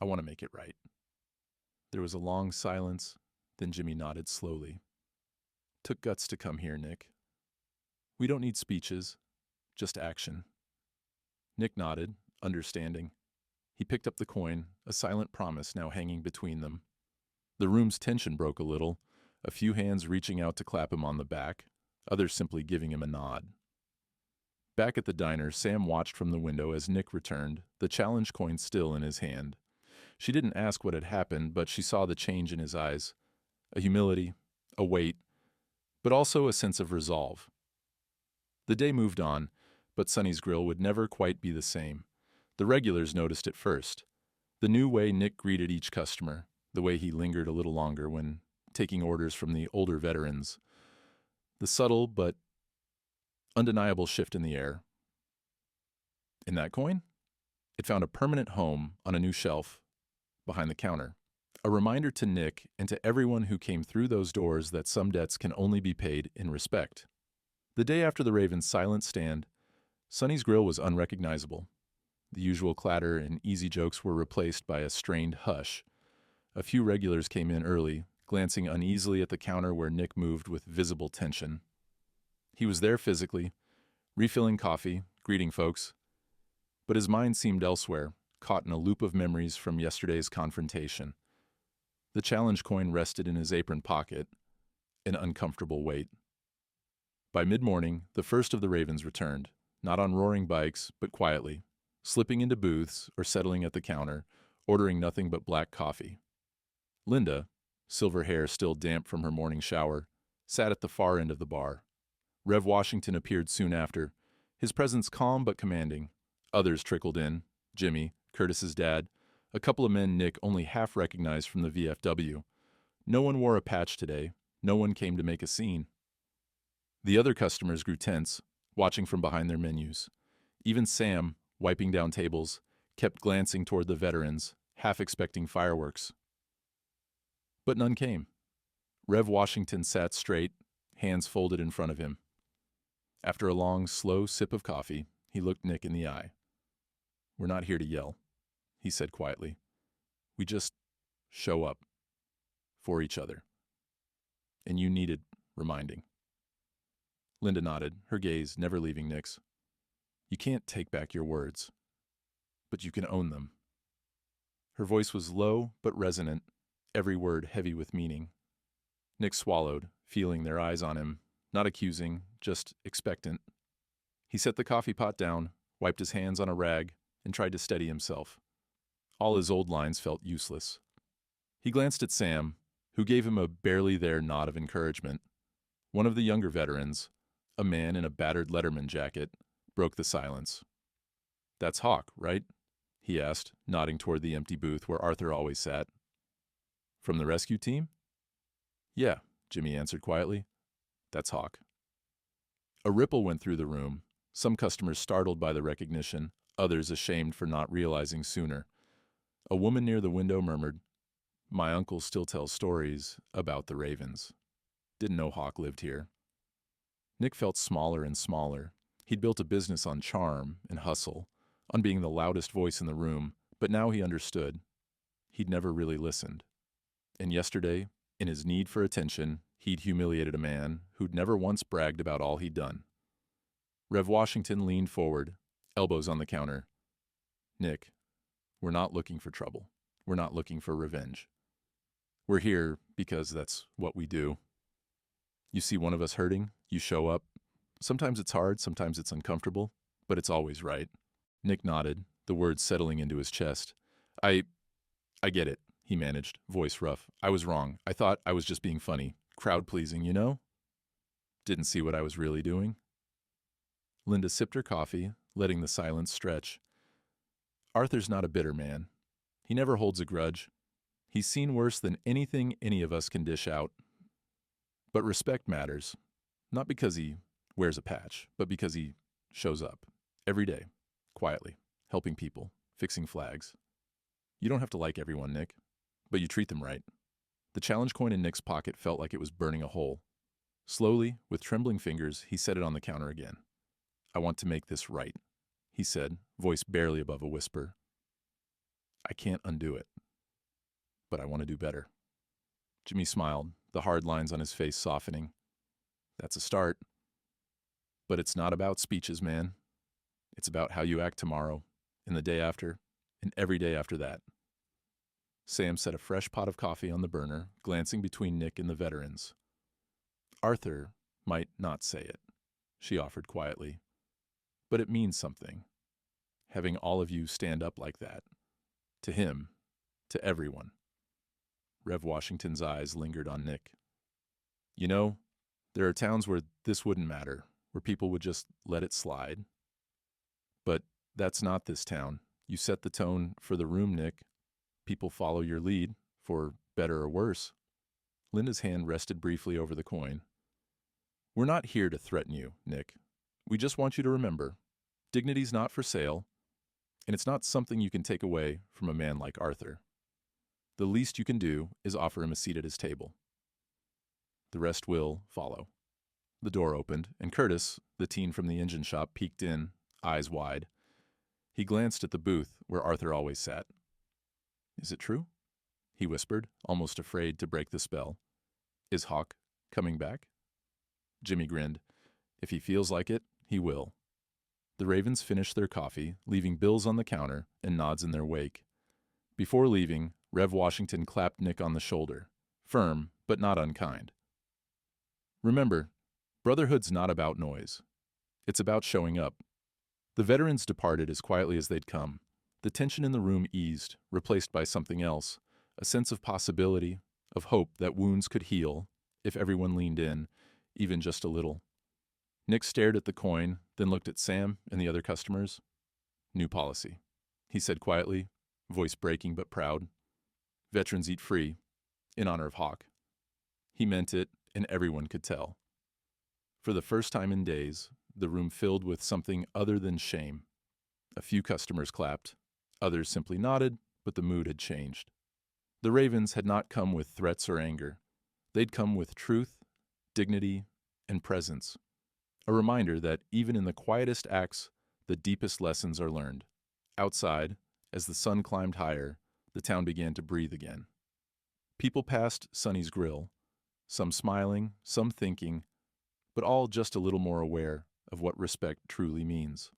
I want to make it right." There was a long silence, then Jimmy nodded slowly. "Took guts to come here, Nick. We don't need speeches, just action." Nick nodded, understanding. He picked up the coin, a silent promise now hanging between them. The room's tension broke a little, a few hands reaching out to clap him on the back, others simply giving him a nod. Back at the diner, Sam watched from the window as Nick returned, the challenge coin still in his hand. She didn't ask what had happened, but she saw the change in his eyes. A humility, a weight, but also a sense of resolve. The day moved on, but Sonny's Grill would never quite be the same. The regulars noticed it first. The new way Nick greeted each customer, the way he lingered a little longer when taking orders from the older veterans. The subtle but undeniable shift in the air. In that coin? It found a permanent home on a new shelf behind the counter. A reminder to Nick and to everyone who came through those doors that some debts can only be paid in respect. The day after the Ravens' silent stand, Sonny's grill was unrecognizable. The usual clatter and easy jokes were replaced by a strained hush. A few regulars came in early, glancing uneasily at the counter where Nick moved with visible tension. He was there physically, refilling coffee, greeting folks, but his mind seemed elsewhere, caught in a loop of memories from yesterday's confrontation. The challenge coin rested in his apron pocket, an uncomfortable weight. By mid-morning, the first of the Ravens returned, not on roaring bikes, but quietly, slipping into booths or settling at the counter, ordering nothing but black coffee. Linda, silver hair still damp from her morning shower, sat at the far end of the bar. Rev Washington appeared soon after, his presence calm but commanding. Others trickled in, Jimmy, Curtis's dad, a couple of men Nick only half recognized from the VFW. No one wore a patch today. No one came to make a scene. The other customers grew tense, watching from behind their menus. Even Sam, wiping down tables, kept glancing toward the veterans, half expecting fireworks. But none came. Rev Washington sat straight, hands folded in front of him. After a long, slow sip of coffee, he looked Nick in the eye. "We're not here to yell," he said quietly. "We just show up. For each other. And you needed reminding." Linda nodded, her gaze never leaving Nick's. "You can't take back your words, but you can own them." Her voice was low but resonant, every word heavy with meaning. Nick swallowed, feeling their eyes on him, not accusing, just expectant. He set the coffee pot down, wiped his hands on a rag, and tried to steady himself. All his old lines felt useless. He glanced at Sam, who gave him a barely there nod of encouragement. One of the younger veterans, a man in a battered Letterman jacket, broke the silence. "That's Hawk, right?" he asked, nodding toward the empty booth where Arthur always sat. "From the rescue team?" "Yeah," Jimmy answered quietly. "That's Hawk." A ripple went through the room, some customers startled by the recognition, others ashamed for not realizing sooner. A woman near the window murmured, "My uncle still tells stories about the Ravens. Didn't know Hawk lived here." Nick felt smaller and smaller. He'd built a business on charm and hustle, on being the loudest voice in the room, but now he understood. He'd never really listened. And yesterday, in his need for attention, he'd humiliated a man who'd never once bragged about all he'd done. Rev Washington leaned forward, elbows on the counter. "Nick, we're not looking for trouble. We're not looking for revenge. We're here because that's what we do. You see one of us hurting, you show up. Sometimes it's hard, sometimes it's uncomfortable, but it's always right." Nick nodded, the words settling into his chest. I get it," he managed, voice rough. "I was wrong. I thought I was just being funny. Crowd-pleasing, you know? Didn't see what I was really doing." Linda sipped her coffee, letting the silence stretch. "Arthur's not a bitter man. He never holds a grudge. He's seen worse than anything any of us can dish out. But respect matters, not because he wears a patch, but because he shows up. Every day, quietly, helping people, fixing flags. You don't have to like everyone, Nick, but you treat them right." The challenge coin in Nick's pocket felt like it was burning a hole. Slowly, with trembling fingers, he set it on the counter again. "I want to make this right," he said, voice barely above a whisper. "I can't undo it, but I want to do better." Jimmy smiled, the hard lines on his face softening. "That's a start. But it's not about speeches, man. It's about how you act tomorrow, and the day after, and every day after that." Sam set a fresh pot of coffee on the burner, glancing between Nick and the veterans. "Arthur might not say it," she offered quietly, "but it means something. Having all of you stand up like that. To him, to everyone." Rev Washington's eyes lingered on Nick. "You know, there are towns where this wouldn't matter, where people would just let it slide. But that's not this town. You set the tone for the room, Nick. People follow your lead, for better or worse." Linda's hand rested briefly over the coin. "We're not here to threaten you, Nick. We just want you to remember, dignity's not for sale, and it's not something you can take away from a man like Arthur. The least you can do is offer him a seat at his table. The rest will follow." The door opened, and Curtis, the teen from the engine shop, peeked in, eyes wide. He glanced at the booth where Arthur always sat. "Is it true?" he whispered, almost afraid to break the spell. "Is Hawk coming back?" Jimmy grinned. "If he feels like it, he will." The Ravens finished their coffee, leaving bills on the counter and nods in their wake. Before leaving, Rev Washington clapped Nick on the shoulder, firm but not unkind. "Remember, Brotherhood's not about noise. It's about showing up." The veterans departed as quietly as they'd come. The tension in the room eased, replaced by something else, a sense of possibility, of hope that wounds could heal if everyone leaned in, even just a little. Nick stared at the coin, then looked at Sam and the other customers. "New policy," he said quietly, voice breaking but proud. "Veterans eat free, in honor of Hawk." He meant it, and everyone could tell. For the first time in days, the room filled with something other than shame. A few customers clapped, others simply nodded, but the mood had changed. The Ravens had not come with threats or anger. They'd come with truth, dignity, and presence. A reminder that even in the quietest acts, the deepest lessons are learned. Outside, as the sun climbed higher, the town began to breathe again. People passed Sonny's grill, some smiling, some thinking, but all just a little more aware of what respect truly means.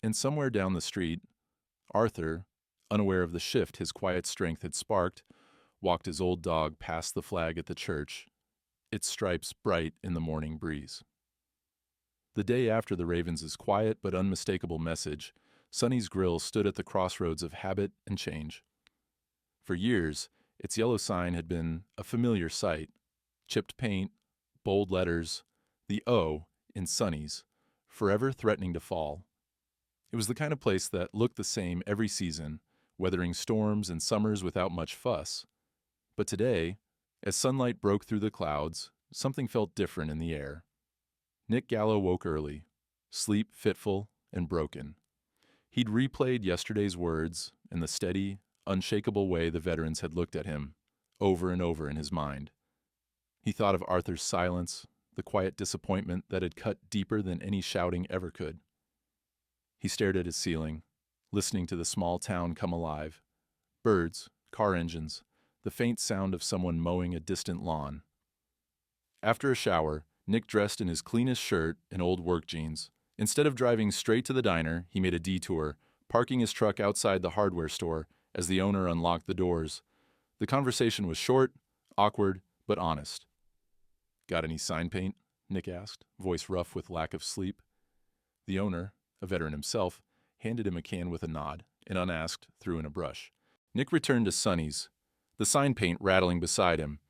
And somewhere down the street, Arthur, unaware of the shift his quiet strength had sparked, walked his old dog past the flag at the church, its stripes bright in the morning breeze. The day after the Ravens' quiet but unmistakable message, Sonny's Grill stood at the crossroads of habit and change. For years, its yellow sign had been a familiar sight: chipped paint, bold letters, the O in Sonny's, forever threatening to fall. It was the kind of place that looked the same every season, weathering storms and summers without much fuss. But today, as sunlight broke through the clouds, something felt different in the air. Nick Gallo woke early, sleep fitful and broken. He'd replayed yesterday's words and the steady, unshakable way the veterans had looked at him, over and over in his mind. He thought of Arthur's silence, the quiet disappointment that had cut deeper than any shouting ever could. He stared at his ceiling, listening to the small town come alive. Birds, car engines, the faint sound of someone mowing a distant lawn. After a shower, Nick dressed in his cleanest shirt and old work jeans. Instead of driving straight to the diner, he made a detour, parking his truck outside the hardware store as the owner unlocked the doors. The conversation was short, awkward, but honest. "Got any sign paint?" Nick asked, voice rough with lack of sleep. The owner, a veteran himself, handed him a can with a nod, and unasked, threw in a brush. Nick returned to Sonny's, the sign paint rattling beside him.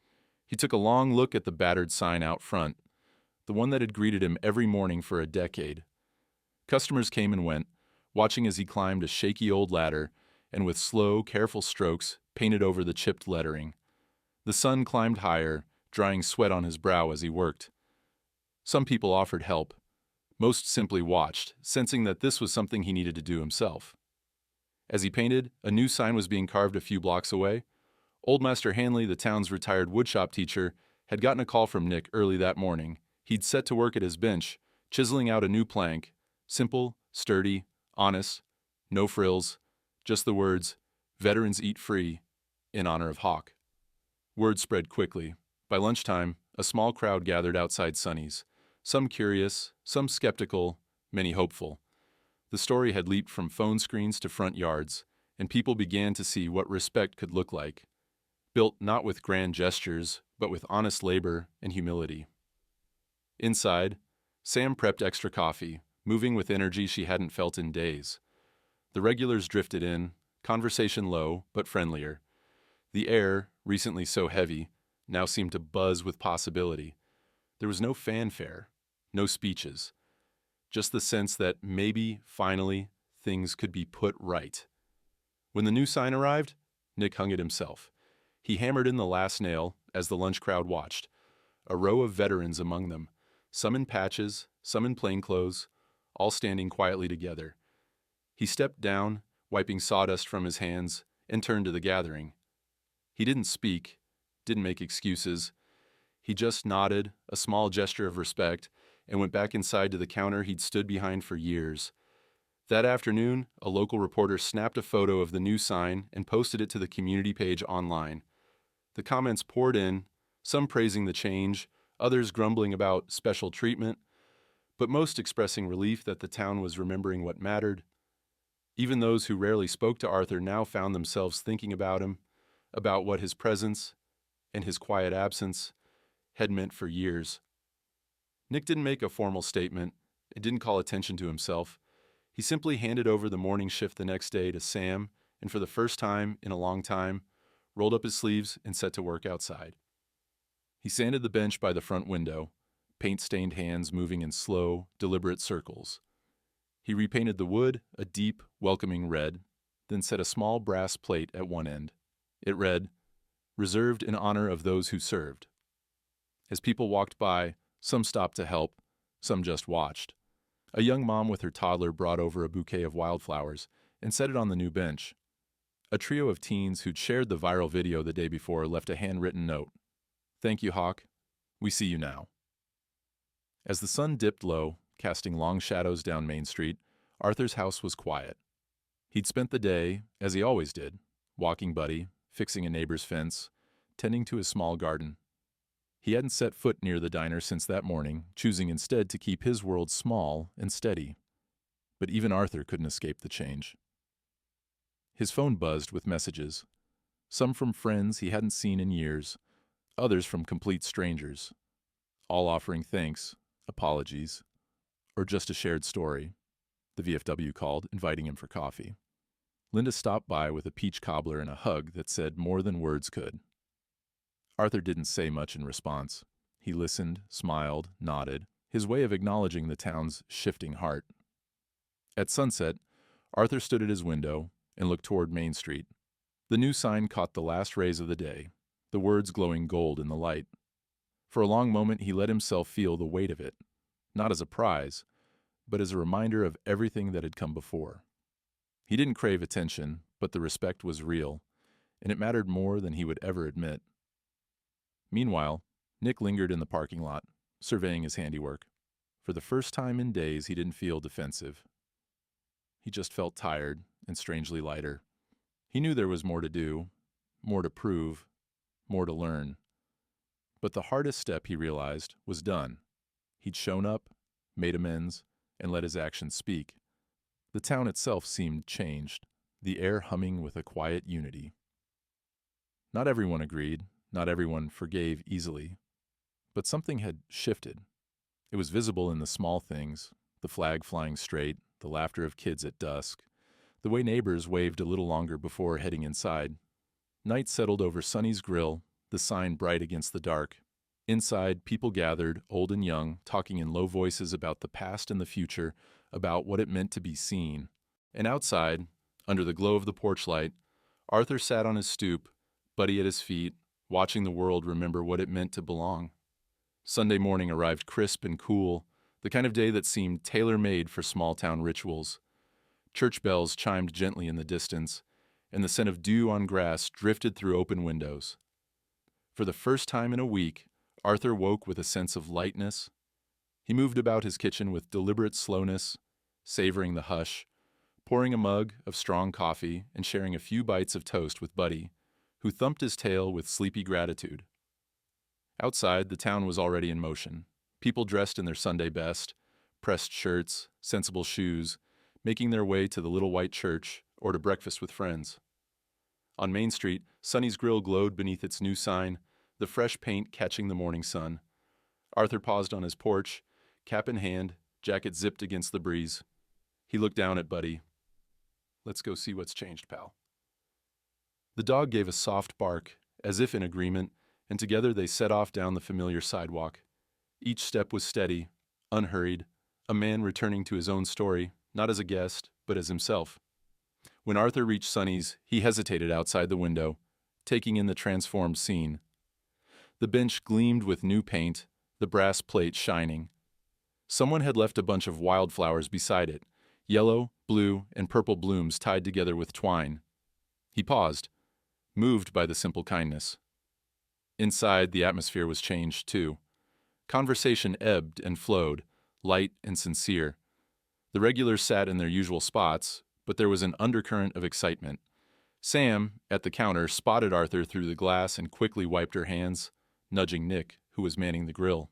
He took a long look at the battered sign out front, the one that had greeted him every morning for a decade. Customers came and went, watching as he climbed a shaky old ladder and with slow, careful strokes painted over the chipped lettering. The sun climbed higher, drying sweat on his brow as he worked. Some people offered help. Most simply watched, sensing that this was something he needed to do himself. As he painted, a new sign was being carved a few blocks away. Old Master Hanley, the town's retired woodshop teacher, had gotten a call from Nick early that morning. He'd set to work at his bench, chiseling out a new plank, simple, sturdy, honest, no frills, just the words, "Veterans eat free," in honor of Hawk. Word spread quickly. By lunchtime, a small crowd gathered outside Sonny's, some curious, some skeptical, many hopeful. The story had leaped from phone screens to front yards, and people began to see what respect could look like, built not with grand gestures, but with honest labor and humility. Inside, Sam prepped extra coffee, moving with energy she hadn't felt in days. The regulars drifted in, conversation low but friendlier. The air, recently so heavy, now seemed to buzz with possibility. There was no fanfare, no speeches, just the sense that maybe, finally, things could be put right. When the new sign arrived, Nick hung it himself. He hammered in the last nail as the lunch crowd watched, a row of veterans among them, some in patches, some in plainclothes, all standing quietly together. He stepped down, wiping sawdust from his hands, and turned to the gathering. He didn't speak, didn't make excuses. He just nodded, a small gesture of respect, and went back inside to the counter he'd stood behind for years. That afternoon, a local reporter snapped a photo of the new sign and posted it to the community page online. The comments poured in, some praising the change, others grumbling about special treatment, but most expressing relief that the town was remembering what mattered. Even those who rarely spoke to Arthur now found themselves thinking about him, about what his presence and his quiet absence had meant for years. Nick didn't make a formal statement and didn't call attention to himself. He simply handed over the morning shift the next day to Sam, and for the first time in a long time, rolled up his sleeves and set to work outside. He sanded the bench by the front window, paint-stained hands moving in slow, deliberate circles. He repainted the wood a deep, welcoming red, then set a small brass plate at one end. It read, "Reserved in honor of those who served." As people walked by, some stopped to help, some just watched. A young mom with her toddler brought over a bouquet of wildflowers and set it on the new bench. A trio of teens who'd shared the viral video the day before left a handwritten note. "Thank you, Hawk. We see you now." As the sun dipped low, casting long shadows down Main Street, Arthur's house was quiet. He'd spent the day, as he always did, walking Buddy, fixing a neighbor's fence, tending to his small garden. He hadn't set foot near the diner since that morning, choosing instead to keep his world small and steady. But even Arthur couldn't escape the change. His phone buzzed with messages, some from friends he hadn't seen in years, others from complete strangers, all offering thanks, apologies, or just a shared story. The VFW called, inviting him for coffee. Linda stopped by with a peach cobbler and a hug that said more than words could. Arthur didn't say much in response. He listened, smiled, nodded, his way of acknowledging the town's shifting heart. At sunset, Arthur stood at his window and looked toward Main Street. The new sign caught the last rays of the day, the words glowing gold in the light. For a long moment he let himself feel the weight of it, not as a prize, but as a reminder of everything that had come before. He didn't crave attention, but the respect was real, and it mattered more than he would ever admit. Meanwhile, Nick lingered in the parking lot, surveying his handiwork. For the first time in days, he didn't feel defensive. He just felt tired and strangely lighter. He knew there was more to do, more to prove, more to learn. But the hardest step, he realized, was done. He'd shown up, made amends, and let his actions speak. The town itself seemed changed, the air humming with a quiet unity. Not everyone agreed. Not everyone forgave easily, but something had shifted. It was visible in the small things, the flag flying straight, the laughter of kids at dusk, the way neighbors waved a little longer before heading inside. Night settled over Sonny's grill, the sign bright against the dark. Inside, people gathered, old and young, talking in low voices about the past and the future, about what it meant to be seen. And outside, under the glow of the porch light, Arthur sat on his stoop, Buddy at his feet, watching the world remember what it meant to belong. Sunday morning arrived crisp and cool, the kind of day that seemed tailor-made for small-town rituals. Church bells chimed gently in the distance, and the scent of dew on grass drifted through open windows. For the first time in a week, Arthur woke with a sense of lightness. He moved about his kitchen with deliberate slowness, savoring the hush, pouring a mug of strong coffee and sharing a few bites of toast with Buddy, who thumped his tail with sleepy gratitude. Outside, the town was already in motion. People dressed in their Sunday best, pressed shirts, sensible shoes, making their way to the little white church or to breakfast with friends. On Main Street, Sonny's grill glowed beneath its new sign, the fresh paint catching the morning sun. Arthur paused on his porch, cap in hand, jacket zipped against the breeze. He looked down at Buddy. "Let's go see what's changed, pal." The dog gave a soft bark, as if in agreement, and together they set off down the familiar sidewalk. Each step was steady, unhurried, a man returning to his own story, not as a guest, but as himself. When Arthur reached Sonny's, he hesitated outside the window, taking in the transformed scene. The bench gleamed with new paint, the brass plate shining. Someone had left a bunch of wildflowers beside it, yellow, blue, and purple blooms tied together with twine. He paused, moved by the simple kindness. Inside, the atmosphere was changed, too. Conversation ebbed and flowed, light and sincere. The regulars sat in their usual spots, but there was an undercurrent of excitement. Sam, at the counter, spotted Arthur through the glass and quickly wiped her hands, nudging Nick, who was manning the grill.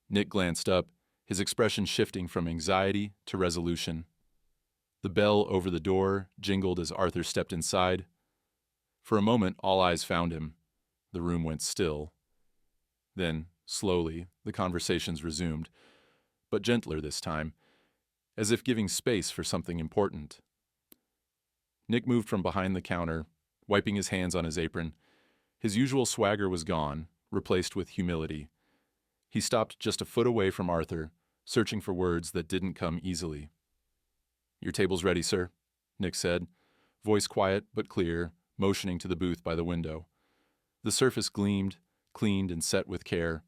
Nick glanced up, his expression shifting from anxiety to resolution. The bell over the door jingled as Arthur stepped inside. For a moment, all eyes found him. The room went still. Then, slowly, the conversations resumed, but gentler this time, as if giving space for something important. Nick moved from behind the counter, wiping his hands on his apron. His usual swagger was gone, replaced with humility. He stopped just a foot away from Arthur, searching for words that didn't come easily. "Your table's ready, sir," Nick said, voice quiet but clear, motioning to the booth by the window. The surface gleamed, cleaned and set with care.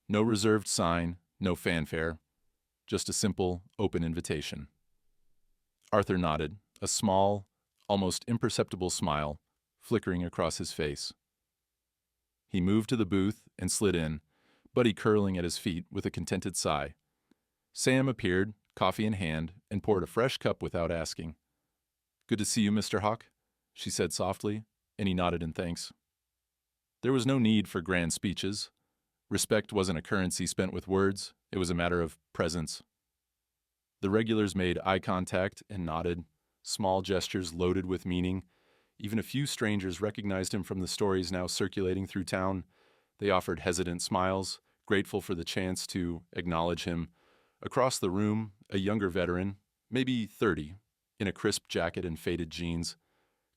No reserved sign, no fanfare, just a simple, open invitation. Arthur nodded, a small, almost imperceptible smile flickering across his face. He moved to the booth and slid in, Buddy curling at his feet with a contented sigh. Sam appeared, coffee in hand, and poured a fresh cup without asking. "Good to see you, Mr. Hawk," she said softly, and he nodded in thanks. There was no need for grand speeches. Respect wasn't a currency spent with words, it was a matter of presence. The regulars made eye contact and nodded, small gestures loaded with meaning. Even a few strangers recognized him from the stories now circulating through town. They offered hesitant smiles, grateful for the chance to acknowledge him. Across the room, a younger veteran, maybe 30, in a crisp jacket and faded jeans,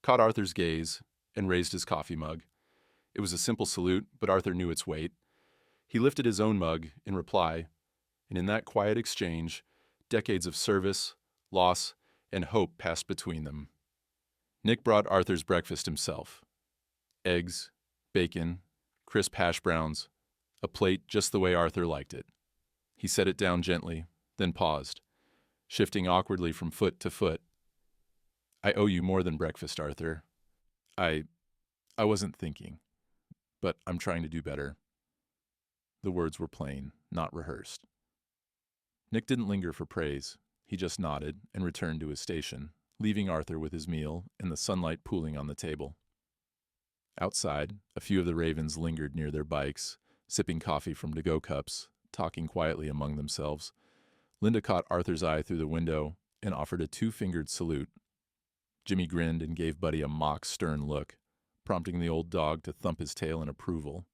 caught Arthur's gaze and raised his coffee mug. It was a simple salute, but Arthur knew its weight. He lifted his own mug in reply, and in that quiet exchange, decades of service, loss, and hope passed between them. Nick brought Arthur's breakfast himself. Eggs, bacon, crisp hash browns, a plate just the way Arthur liked it. He set it down gently, then paused, shifting awkwardly from foot to foot. "I owe you more than breakfast, Arthur. I wasn't thinking, but I'm trying to do better." The words were plain, not rehearsed. Nick didn't linger for praise. He just nodded and returned to his station, leaving Arthur with his meal and the sunlight pooling on the table. Outside, a few of the ravens lingered near their bikes, sipping coffee from to-go cups, talking quietly among themselves. Linda caught Arthur's eye through the window and offered a two-fingered salute. Jimmy grinned and gave Buddy a mock, stern look, prompting the old dog to thump his tail in approval.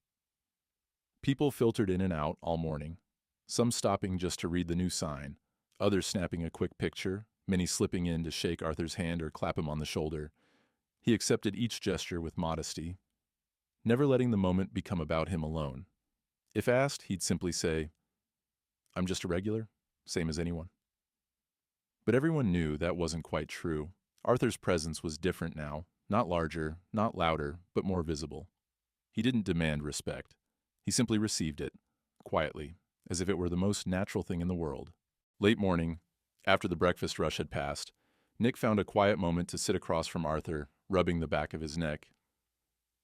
People filtered in and out all morning, some stopping just to read the new sign, others snapping a quick picture, many slipping in to shake Arthur's hand or clap him on the shoulder. He accepted each gesture with modesty, never letting the moment become about him alone. If asked, he'd simply say, "I'm just a regular, same as anyone." But everyone knew that wasn't quite true. Arthur's presence was different now, not larger, not louder, but more visible. He didn't demand respect. He simply received it, quietly, as if it were the most natural thing in the world. Late morning, after the breakfast rush had passed, Nick found a quiet moment to sit across from Arthur, rubbing the back of his neck.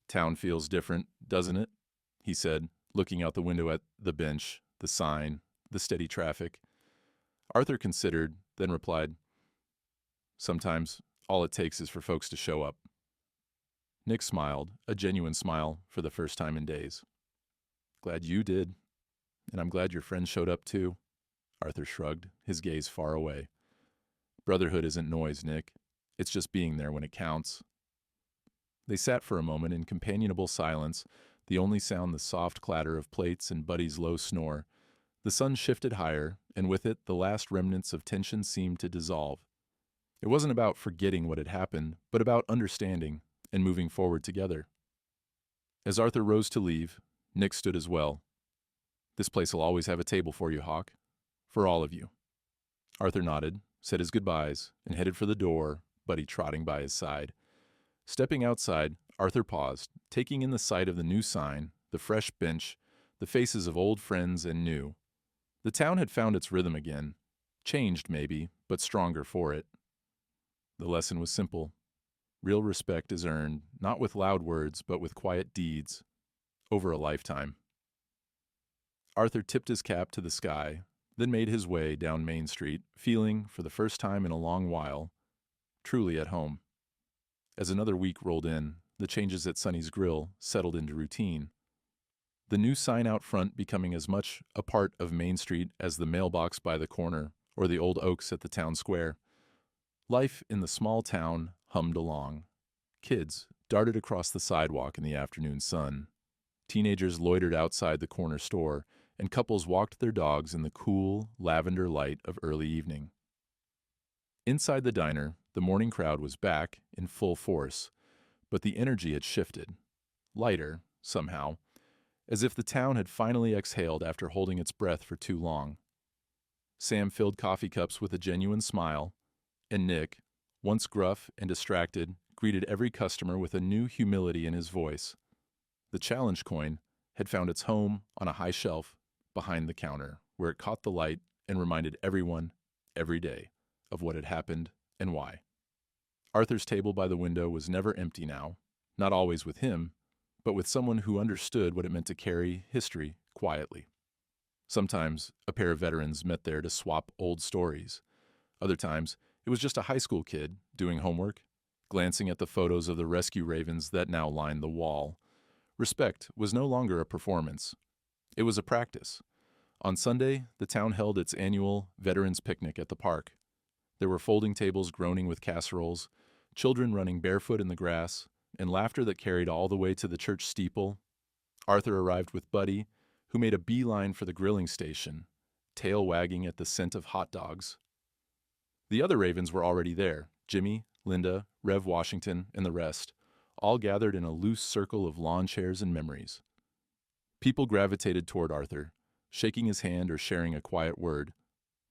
"Town feels different, doesn't it?" he said, looking out the window at the bench, the sign, the steady traffic. Arthur considered, then replied, "Sometimes all it takes is for folks to show up." Nick smiled, a genuine smile for the first time in days. "Glad you did, and I'm glad your friends showed up too." Arthur shrugged, his gaze far away. "Brotherhood isn't noise, Nick. It's just being there when it counts." They sat for a moment in companionable silence, the only sound the soft clatter of plates and Buddy's low snore. The sun shifted higher, and with it the last remnants of tension seemed to dissolve. It wasn't about forgetting what had happened, but about understanding and moving forward together. As Arthur rose to leave, Nick stood as well. "This place will always have a table for you, Hawk. For all of you." Arthur nodded, said his goodbyes, and headed for the door, Buddy trotting by his side. Stepping outside, Arthur paused, taking in the sight of the new sign, the fresh bench, the faces of old friends and new. The town had found its rhythm again, changed maybe, but stronger for it. The lesson was simple. Real respect is earned, not with loud words, but with quiet deeds, over a lifetime. Arthur tipped his cap to the sky, then made his way down Main Street, feeling, for the first time in a long while, truly at home. As another week rolled in, the changes at Sonny's Grill settled into routine. The new sign out front becoming as much a part of Main Street as the mailbox by the corner or the old oaks at the town square. Life in the small town hummed along. Kids darted across the sidewalk in the afternoon sun. Teenagers loitered outside the corner store, and couples walked their dogs in the cool, lavender light of early evening. Inside the diner, the morning crowd was back in full force, but the energy had shifted. Lighter, somehow, as if the town had finally exhaled after holding its breath for too long. Sam filled coffee cups with a genuine smile, and Nick, once gruff and distracted, greeted every customer with a new humility in his voice. The challenge coin had found its home on a high shelf behind the counter, where it caught the light and reminded everyone, every day, of what had happened and why. Arthur's table by the window was never empty now, not always with him, but with someone who understood what it meant to carry history quietly. Sometimes a pair of veterans met there to swap old stories. Other times, it was just a high school kid doing homework, glancing at the photos of the rescue ravens that now lined the wall. Respect was no longer a performance. It was a practice. On Sunday, the town held its annual Veterans Picnic at the park. There were folding tables groaning with casseroles, children running barefoot in the grass, and laughter that carried all the way to the church steeple. Arthur arrived with Buddy, who made a beeline for the grilling station, tail wagging at the scent of hot dogs. The other ravens were already there, Jimmy, Linda, Rev Washington, and the rest, all gathered in a loose circle of lawn chairs and memories. People gravitated toward Arthur, shaking his hand or sharing a quiet word,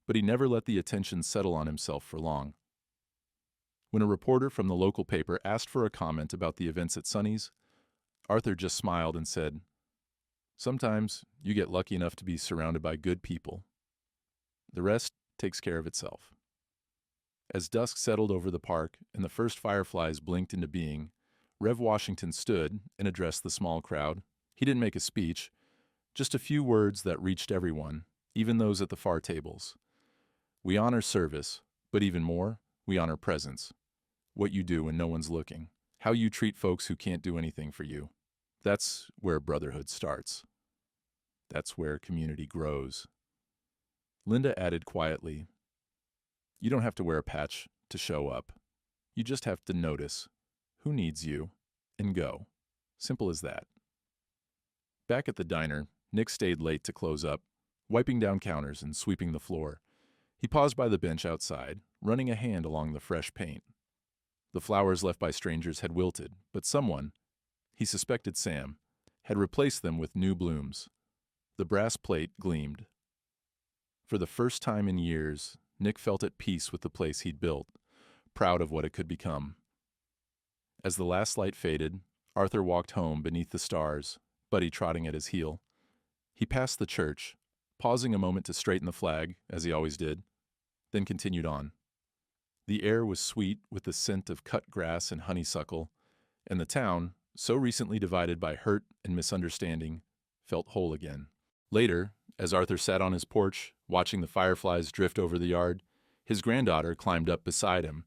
but he never let the attention settle on himself for long. When a reporter from the local paper asked for a comment about the events at Sonny's, Arthur just smiled and said, "Sometimes you get lucky enough to be surrounded by good people. The rest takes care of itself." As dusk settled over the park and the first fireflies blinked into being, Rev Washington stood and addressed the small crowd. He didn't make a speech, just a few words that reached everyone, even those at the far tables. "We honor service, but even more, we honor presence. What you do when no one's looking, how you treat folks who can't do anything for you. That's where brotherhood starts. That's where community grows." Linda added quietly, "You don't have to wear a patch to show up. You just have to notice who needs you and go. Simple as that." Back at the diner, Nick stayed late to close up, wiping down counters and sweeping the floor. He paused by the bench outside, running a hand along the fresh paint. The flowers left by strangers had wilted, but someone, he suspected Sam, had replaced them with new blooms. The brass plate gleamed. For the first time in years, Nick felt at peace with the place he'd built, proud of what it could become. As the last light faded, Arthur walked home beneath the stars, Buddy trotting at his heel. He passed the church, pausing a moment to straighten the flag, as he always did, then continued on. The air was sweet with the scent of cut grass and honeysuckle, and the town, so recently divided by hurt and misunderstanding, felt whole again. Later, as Arthur sat on his porch, watching the fireflies drift over the yard, his granddaughter climbed up beside him.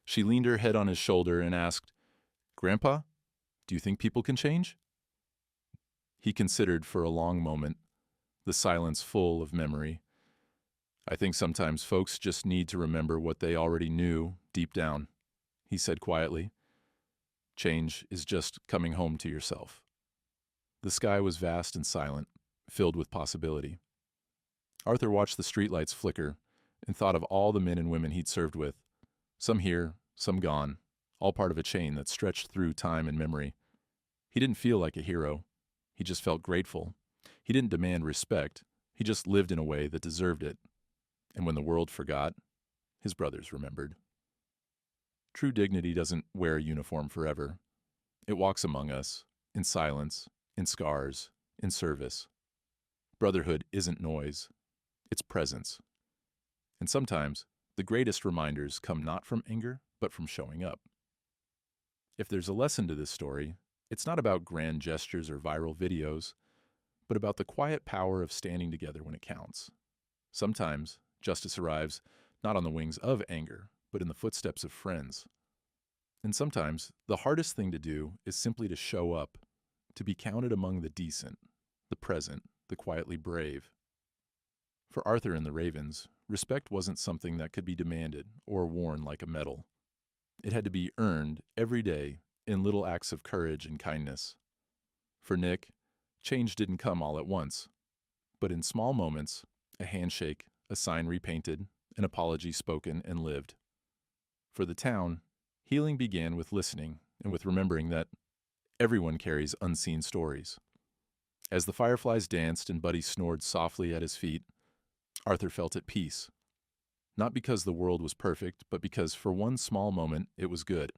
She leaned her head on his shoulder and asked, "Grandpa, do you think people can change?" He considered for a long moment, the silence full of memory. "I think sometimes folks just need to remember what they already knew deep down," he said quietly. "Change is just coming home to yourself." The sky was vast and silent, filled with possibility. Arthur watched the streetlights flicker and thought of all the men and women he'd served with, some here, some gone, all part of a chain that stretched through time and memory. He didn't feel like a hero. He just felt grateful. He didn't demand respect. He just lived in a way that deserved it. And when the world forgot, his brothers remembered. True dignity doesn't wear a uniform forever. It walks among us, in silence, in scars, in service. Brotherhood isn't noise. It's presence. And sometimes, the greatest reminders come not from anger, but from showing up. If there's a lesson to this story, it's not about grand gestures or viral videos, but about the quiet power of standing together when it counts. Sometimes justice arrives not on the wings of anger, but in the footsteps of friends. And sometimes the hardest thing to do is simply to show up, to be counted among the decent, the present, the quietly brave. For Arthur and the Ravens, respect wasn't something that could be demanded or worn like a medal. It had to be earned every day in little acts of courage and kindness. For Nick, change didn't come all at once, but in small moments, a handshake, a sign repainted, an apology spoken and lived. For the town, healing began with listening and with remembering that everyone carries unseen stories. As the fireflies danced and Buddy snored softly at his feet, Arthur felt at peace. Not because the world was perfect, but because for one small moment it was good.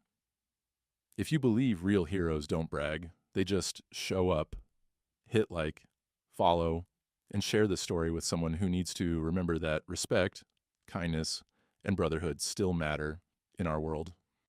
If you believe real heroes don't brag, they just show up, hit like, follow, and share the story with someone who needs to remember that respect, kindness, and brotherhood still matter in our world.